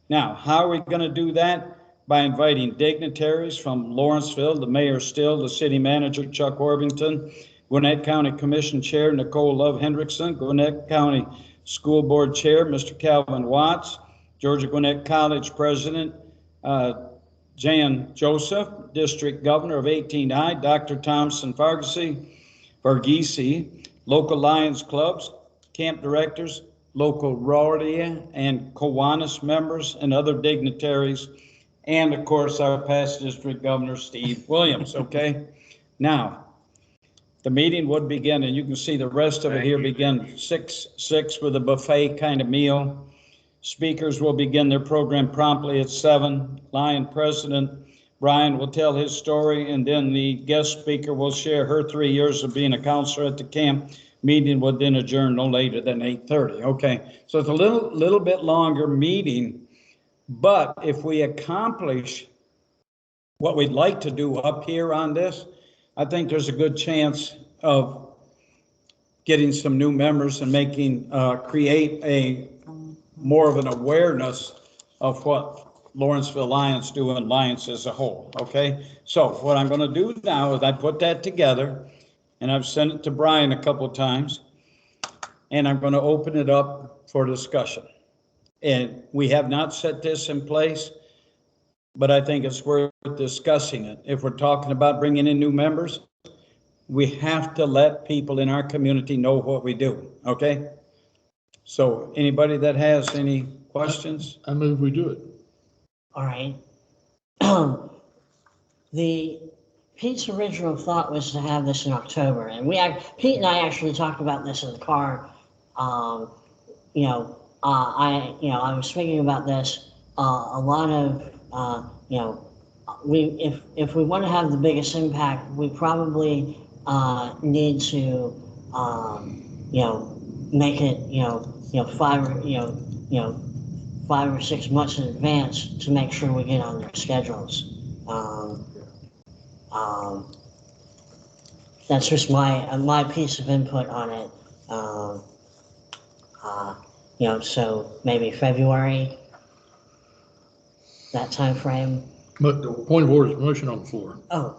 Now, how are we going to do that? By inviting dignitaries from Lawrenceville, the Mayor Still, the City Manager Chuck Orvington, Gwinnett County Commission Chair Nicole Love Hendrickson, Gwinnett County School Board Chair Mr. Calvin Watts, Georgia Gwinnett College President Jan Joseph, District Governor of 18I, Dr. Thompson Fargisi, local Lions clubs, camp directors, local Rotary and Kiwanis members, and other dignitaries, and of course our past District Governor Steve Williams, okay? Now, the meeting would begin, and you can see the rest of it here, begin 6 with a buffet kind of meal. Speakers will begin their program promptly at 7. Lion President Brian will tell his story, and then the guest speaker will share her 3 years of being a counselor at the camp. Meeting would then adjourn no later than 8:30. Okay, so it's a little bit longer meeting, but if we accomplish what we'd like to do up here on this, I think there's a good chance of getting some new members and making create a more of an awareness of what Lawrenceville Lions do and Lions as a whole, okay? So what I'm going to do now is I put that together, and I've sent it to Brian a couple of times, and I'm going to open it up for discussion. And we have not set this in place, but I think it's worth discussing it. If we're talking about bringing in new members, we have to let people in our community know what we do, okay? So anybody that has any questions? I move we do it. all right. Pete's original thought was to have this in October, and Pete and I actually talked about this in the car. I was thinking about this. A lot of, if we want to have the biggest impact, we probably need to, make it, 5 or 6 months in advance to make sure we get on their schedules. That's just my piece of input on it. So maybe February, that time frame. But the point of order is motion on the floor. Oh.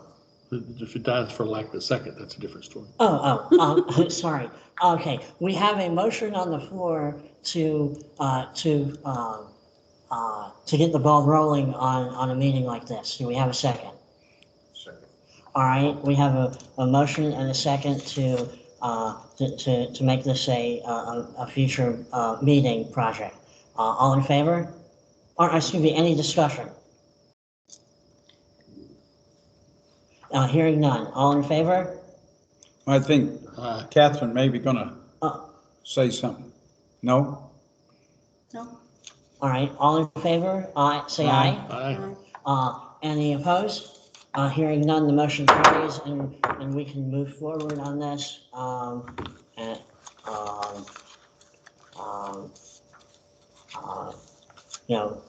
If it dies for lack of a second, that's a different story. Sorry. Okay, we have a motion on the floor to get the ball rolling on a meeting like this. Do we have a second? Second. All right, we have a motion and a second to make this a future meeting project. All in favor? or excuse me, any discussion? Hearing none. All in favor? I think Catherine may be gonna Oh. say something. No? No? All right, all in favor? Aye, say aye. Aye. Any opposed? Hearing none, the motion carries, and we can move forward on this. And, you know,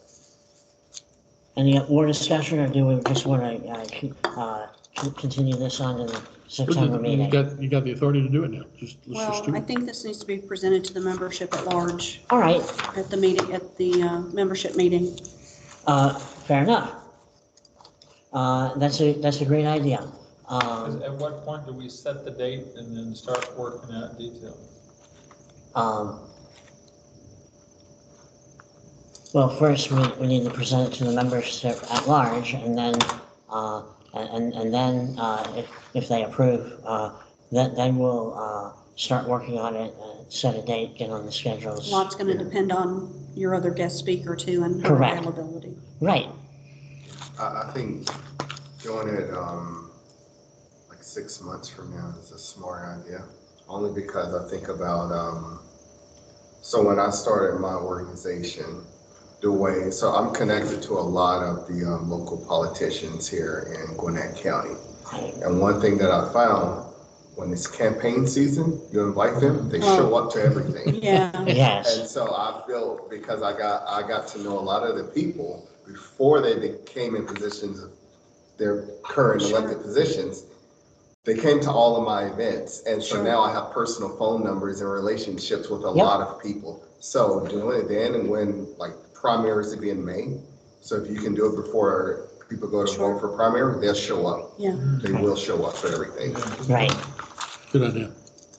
any more discussion, or do we just want to continue this on to the September meeting? You got the authority to do it now. Let's just Well, do I it. think this needs to be presented to the membership at large All right, at the meeting, at the membership meeting. fair enough. That's a great idea. At what point do we set the date and then start working out detail? Well, first we need to present it to the membership at large, and then if they approve, then we'll start working on it, set a date, get on the schedules. A lot's going to depend on your other guest speaker too and her Correct. availability. Right. I think doing it like 6 months from now is a smart idea. Only because I think about so when I started my organization, so I'm connected to a lot of the local politicians here in Gwinnett County. And one thing that I found, when it's campaign season, you invite them, they show up to everything. Yeah. Yes. And so I feel, because I got to know a lot of the people before they became in positions of their current elected positions, they came to all of my events. And so now I have personal phone numbers and relationships with a lot of people. So doing it then, and when like primaries to be in May. So if you can do it before people go to vote for primary, they'll show up. Yeah. They will show up for everything. Right. Good idea.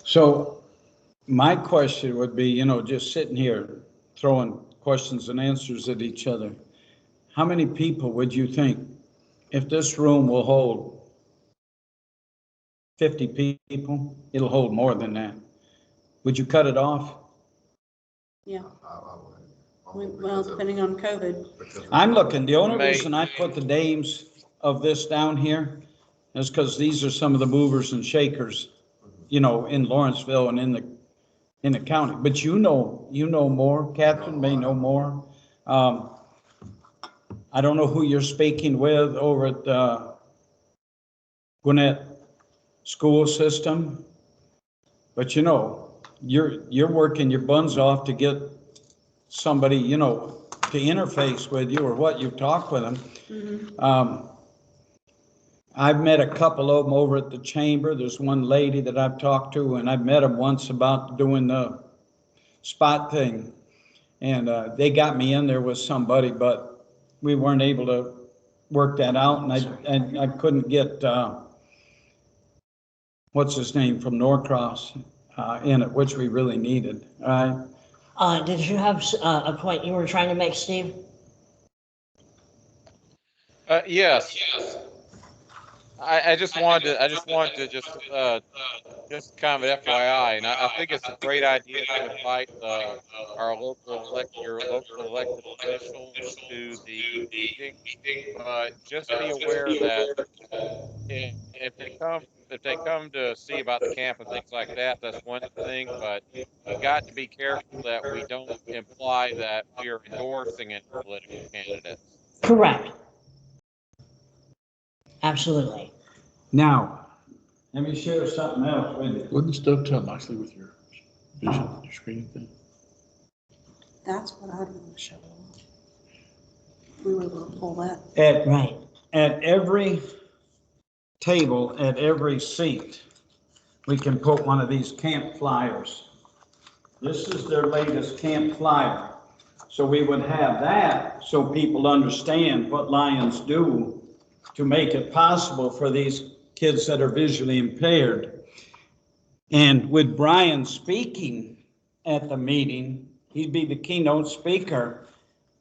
So my question would be, just sitting here throwing questions and answers at each other. How many people would you think, if this room will hold 50 people, it'll hold more than that? Would you cut it off? Yeah. I would. Well, depending on COVID. I'm looking, the only May- reason I put the names of this down here is because these are some of the movers and shakers, in Lawrenceville and in the county. But you know more, Catherine may know more. I don't know who you're speaking with over at the Gwinnett school system, but you're working your buns off to get somebody, to interface with you, or what, you talk with them. Mm-hmm. I've met a couple of them over at the chamber. There's one lady that I've talked to, and I've met them once about doing the spot thing. And they got me in there with somebody, but we weren't able to work that out. And I couldn't get, what's his name, from Norcross in it, which we really needed. Did you have a point you were trying to make, Steve? Yes. I just wanted to just kind of an FYI, and I think it's a great idea to invite your local elected officials to the meeting. But just be aware that if they come to see about the camp and things like that, that's one thing. But we've got to be careful that we don't imply that we are endorsing any political candidates. Correct. Absolutely. Now, let me share something else with you. Wouldn't this dovetail nicely with your vision, your screening thing? That's what I'd want to show. We were able to pull that. At every table, at every seat, we can put one of these camp flyers. This is their latest camp flyer. So we would have that so people understand what Lions do to make it possible for these kids that are visually impaired. And with Brian speaking at the meeting, he'd be the keynote speaker.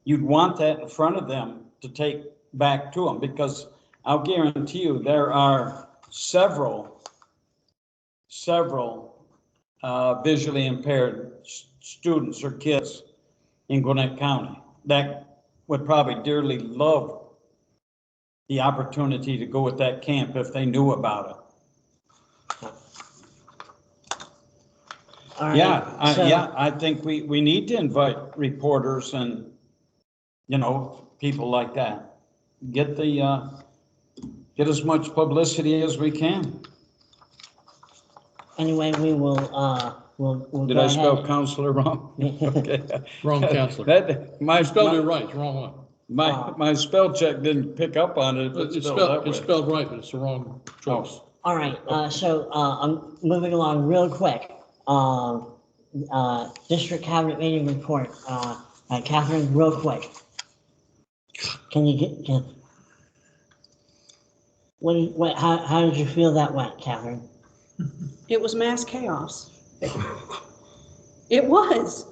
You'd want that in front of them to take back to them, because I'll guarantee you there are several visually impaired students or kids in Gwinnett County that would probably dearly love the opportunity to go with that camp if they knew about it. All right, Yeah, so- yeah, I think we need to invite reporters and, people like that. Get as much publicity as we can. Anyway, we will, we'll Did go I spell ahead. counselor wrong? Okay. Wrong counselor. My You spelled it right, it's the wrong one. My spell check didn't pick up on it if it's It's spelled that spelled, way. it's spelled right, but it's the wrong choice. All right, so I'm moving along real quick. District Cabinet meeting report. Catherine, real quick. Can you get, how did you feel that went, Catherine? It was mass chaos. It was.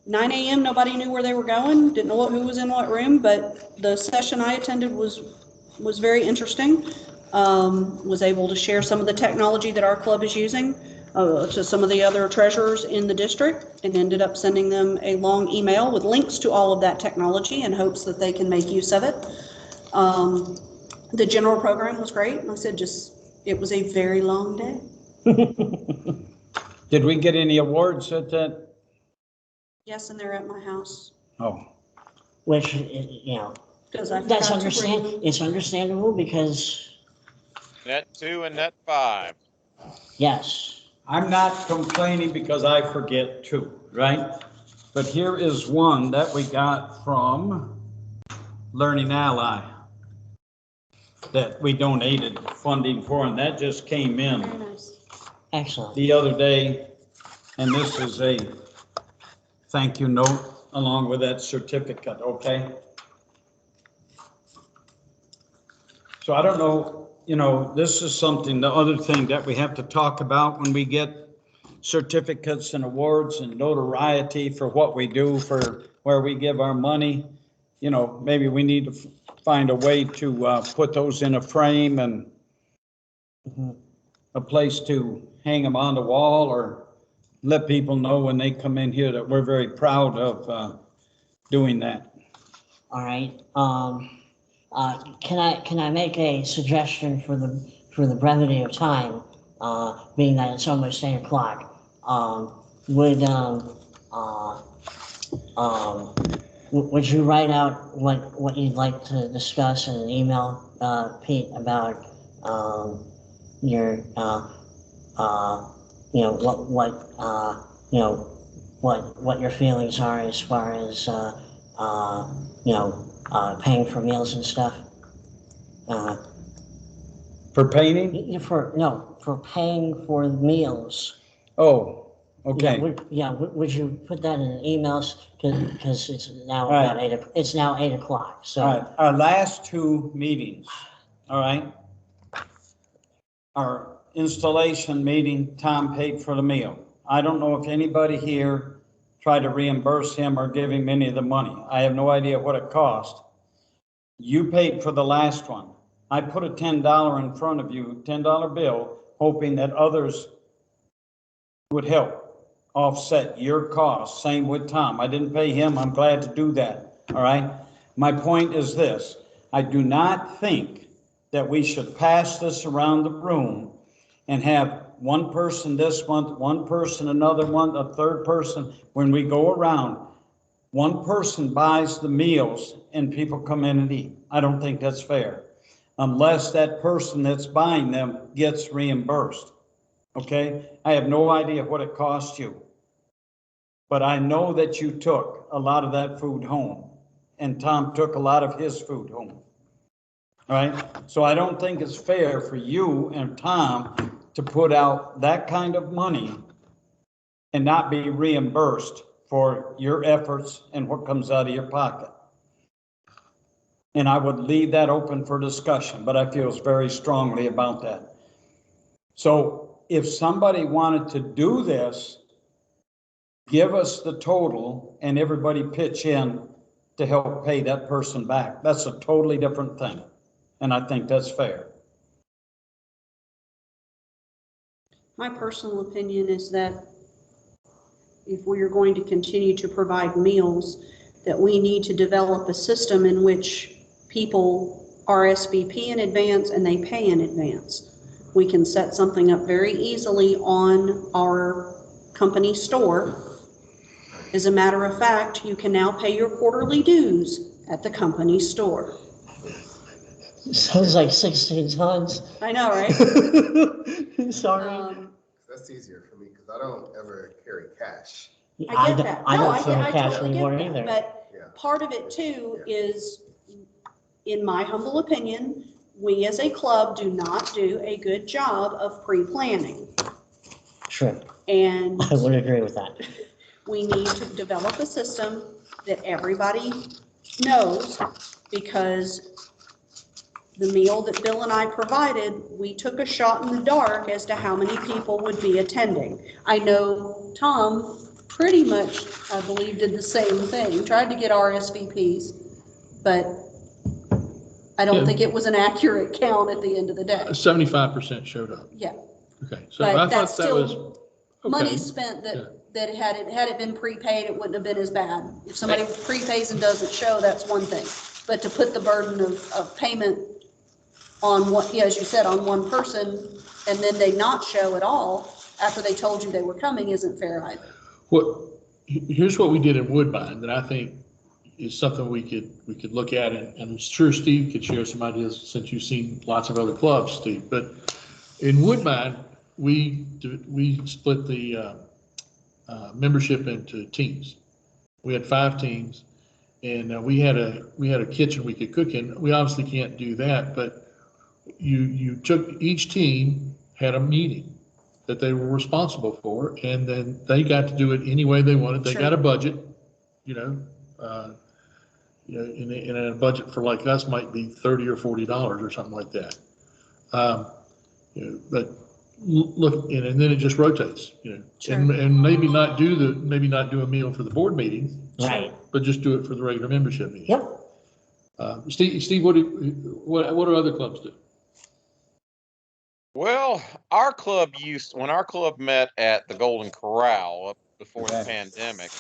9 a.m., nobody knew where they were going, didn't know who was in what room, but the session I attended was very interesting. Was able to share some of the technology that our club is using to some of the other treasurers in the district, and ended up sending them a long email with links to all of that technology in hopes that they can make use of it. The general program was great. And I said, it was a very long day. Did we get any awards at that? Yes, and they're at my house. Oh, Which, Because I that's forgot to bring them. it's understandable because, Net 2 and Net 5. yes. I'm not complaining because I forget too, right? But here is one that we got from Learning Ally that we donated funding for, and that just came in Very nice. Excellent. the other day. And this is a thank you note along with that certificate, okay? So I don't know, this is something, the other thing that we have to talk about when we get certificates and awards and notoriety for what we do, for where we give our money. Maybe we need to find a way to put those in a frame and a place to hang them on the wall, or let people know when they come in here that we're very proud of doing that. All right. Can I make a suggestion for the brevity of time, being that it's almost 8:00? Would you write out what you'd like to discuss in an email, Pete, about your what your feelings are as far as paying for meals and stuff? For painting? For paying for meals. Oh, okay. Would you put that in an email, because it's now Right. about 8:00, so. All right, our last two meetings, all right? Our installation meeting, Tom paid for the meal. I don't know if anybody here tried to reimburse him or give him any of the money. I have no idea what it cost. You paid for the last one. I put a $10 in front of you, $10 bill, hoping that others would help offset your costs. Same with Tom. I didn't pay him. I'm glad to do that. All right. My point is this. I do not think that we should pass this around the room and have one person this month, one person another month, a third person. When we go around, one person buys the meals and people come in and eat. I don't think that's fair, unless that person that's buying them gets reimbursed. Okay? I have no idea what it cost you, but I know that you took a lot of that food home, and Tom took a lot of his food home. All right? So I don't think it's fair for you and Tom to put out that kind of money and not be reimbursed for your efforts and what comes out of your pocket. And I would leave that open for discussion, but I feel very strongly about that. So if somebody wanted to do this, give us the total and everybody pitch in to help pay that person back. That's a totally different thing. And I think that's fair. My personal opinion is that if we are going to continue to provide meals, that we need to develop a system in which people RSVP in advance and they pay in advance. We can set something up very easily on our company store. As a matter of fact, you can now pay your quarterly dues at the company store. Sounds like 16 tons. I know, right? Sorry. That's easier for me because I don't ever carry cash. I get that. I No, don't carry cash totally anymore get that. either. But Yeah. part of it too is, in my humble opinion, we as a club do not do a good job of pre-planning. True. And I would agree with that. we need to develop a system that everybody knows, because the meal that Bill and I provided, we took a shot in the dark as to how many people would be attending. I know Tom pretty much, I believe, did the same thing, tried to get RSVPs, but I don't Yeah. think it was an accurate count at the end of the day. 75% showed up. Yeah, Okay, so I but thought that's that was, still okay. money spent that had it been prepaid, it wouldn't have been as bad. If somebody prepays and doesn't show, that's one thing. But to put the burden of payment on what, yeah, as you said, on one person, and then they not show at all after they told you they were coming isn't fair either. Here's what we did in Woodbine that I think is something we could look at, and I'm sure Steve could share some ideas since you've seen lots of other clubs, Steve. But in Woodbine, we split the membership into teams. We had 5 teams, and we had a kitchen we could cook in. We obviously can't do that, but you took, each team had a meeting that they were responsible for, and then they got to do it any way they wanted. They Sure. got a budget, and a budget for like us might be $30 or $40 or something like that. But look, and then it just rotates, Sure. and maybe not do a meal for the board meeting, Right. but just do it for the regular membership meeting. Yep. Steve, what do other clubs do? Well, when our club met at the Golden Corral up before the pandemic,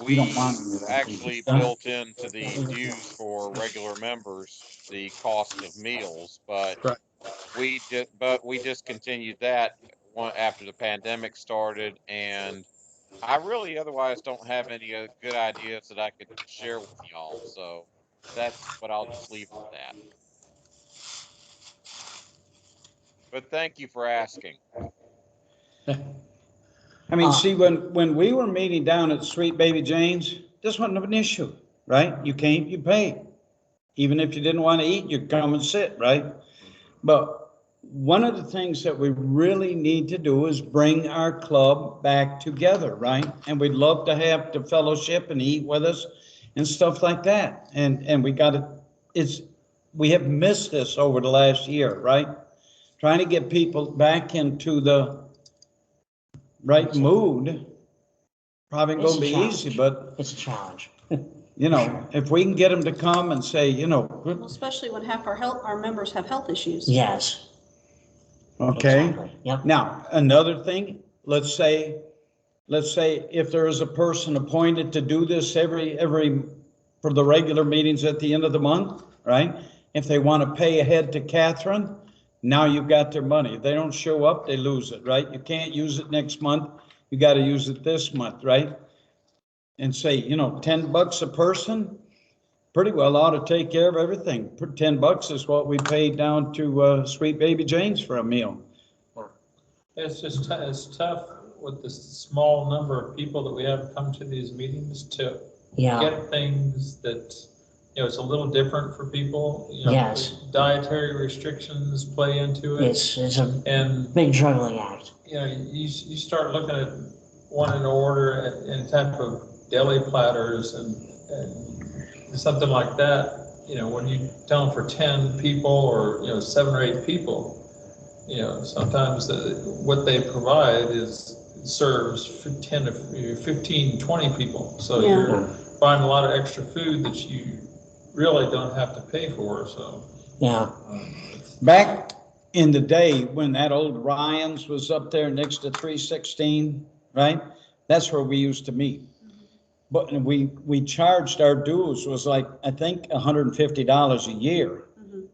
we don't want to do that, actually do you? built into the dues for regular members the cost of meals, but Right. we discontinued that after the pandemic started, and I really otherwise don't have any good ideas that I could share with y'all, so that's what I'll just leave it at that. But thank you for asking. I mean, see, when we were meeting down at Sweet Baby Jane's, this wasn't an issue, right? You came, you paid. Even if you didn't want to eat, you'd come and sit, right? But one of the things that we really need to do is bring our club back together, right? And we'd love to have the fellowship and eat with us and stuff like that. And we have missed this over the last year, right? Trying to get people back into the right mood, probably It's gonna a be challenge. easy, but It's a challenge. if we can get them to come and say, Well, especially when half our members have health issues. Yes. okay. Exactly. Yep. Now, another thing, let's say if there is a person appointed to do this for the regular meetings at the end of the month, right? If they want to pay ahead to Catherine, now you've got their money. If they don't show up, they lose it, right? You can't use it next month. You got to use it this month, right? And say, $10 a person, pretty well ought to take care of everything. $10 is what we paid down to Sweet Baby Jane's for a meal. It's just, it's tough with the small number of people that we have come to these meetings to Yeah. get things that, it's a little different for people. Yes. Dietary restrictions play into it. It's a And, big juggling act. you start looking at wanting to order any type of deli platters and something like that, when you tell them for 10 people or, 7 or 8 people, sometimes what they provide serves for 10 to 15, 20 people. So Yeah. you're buying a lot of extra food that you really don't have to pay for, so. Yeah. Back in the day when that old Ryan's was up there next to 316, right? That's where we used to meet. but we charged our dues was like, I think, $150 a year, Mhm.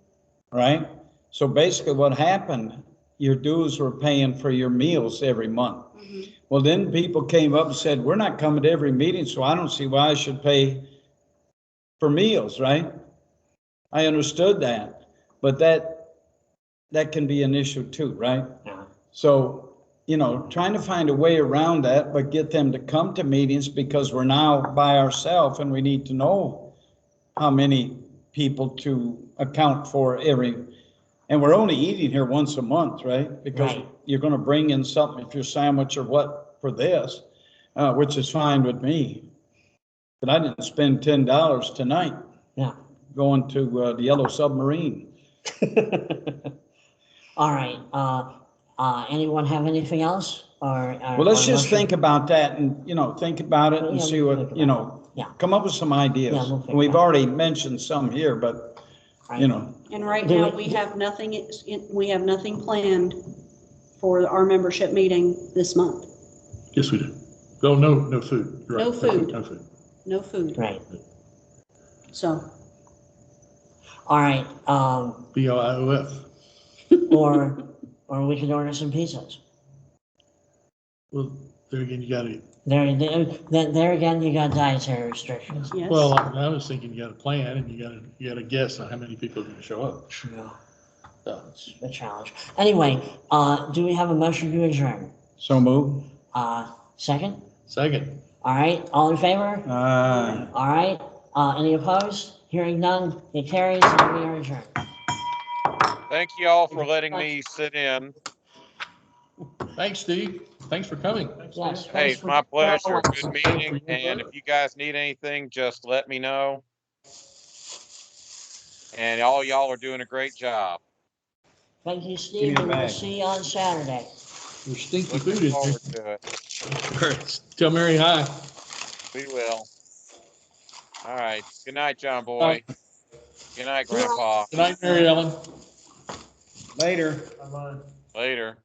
right? So basically what happened, your dues were paying for your meals every month. Mhm. Well, then people came up and said, we're not coming to every meeting, so I don't see why I should pay for meals, right? I understood that, but that can be an issue too, right? Yeah. So, trying to find a way around that, but get them to come to meetings because we're now by ourselves and we need to know how many people to account for and we're only eating here once a month, right? Because Right. you're gonna bring in something, if you're sandwich or what, for this, which is fine with me. But I didn't spend $10 tonight Yeah. going to the Yellow Submarine. All right, anyone have anything else, or? Well, let's or just motion? think about that and, think about it and Yeah, see we'll what, think about it. Yeah. come up with some ideas. Yeah, we'll figure We've it out. already mentioned some here, but, Right. And right Do now, it. we have nothing planned for our membership meeting this month. Yes, we do. Oh, no food. You're right. No food. No food. No food. Right, So, all right, BIOF. or we could order some pizzas. Well, there again, you gotta, There again, you got dietary restrictions. yes. well, I was thinking you gotta plan and you gotta guess on how many people are gonna show up. Yeah, So, it's a challenge. Anyway, do we have a motion to adjourn? so move. Second? second. All right, all in favor? Uh, All right, any opposed? Hearing none, it carries, and we are adjourned. Thank you all for letting me sit in. Thanks, Steve. Thanks for coming. Yes. Hey, thanks it's for- my pleasure. Good Thanks for meeting. your And if work. you guys need anything, just let me know. And all y'all are doing a great job. Thank you, me Steve, the and we'll bag. see you on Saturday. There's stinky Looking food in forward to it. here. Tell Mary hi. We will. All right. Good night, John Bye. Boy. Good night, Grandpa. Good night, Mary Ellen. later. Later.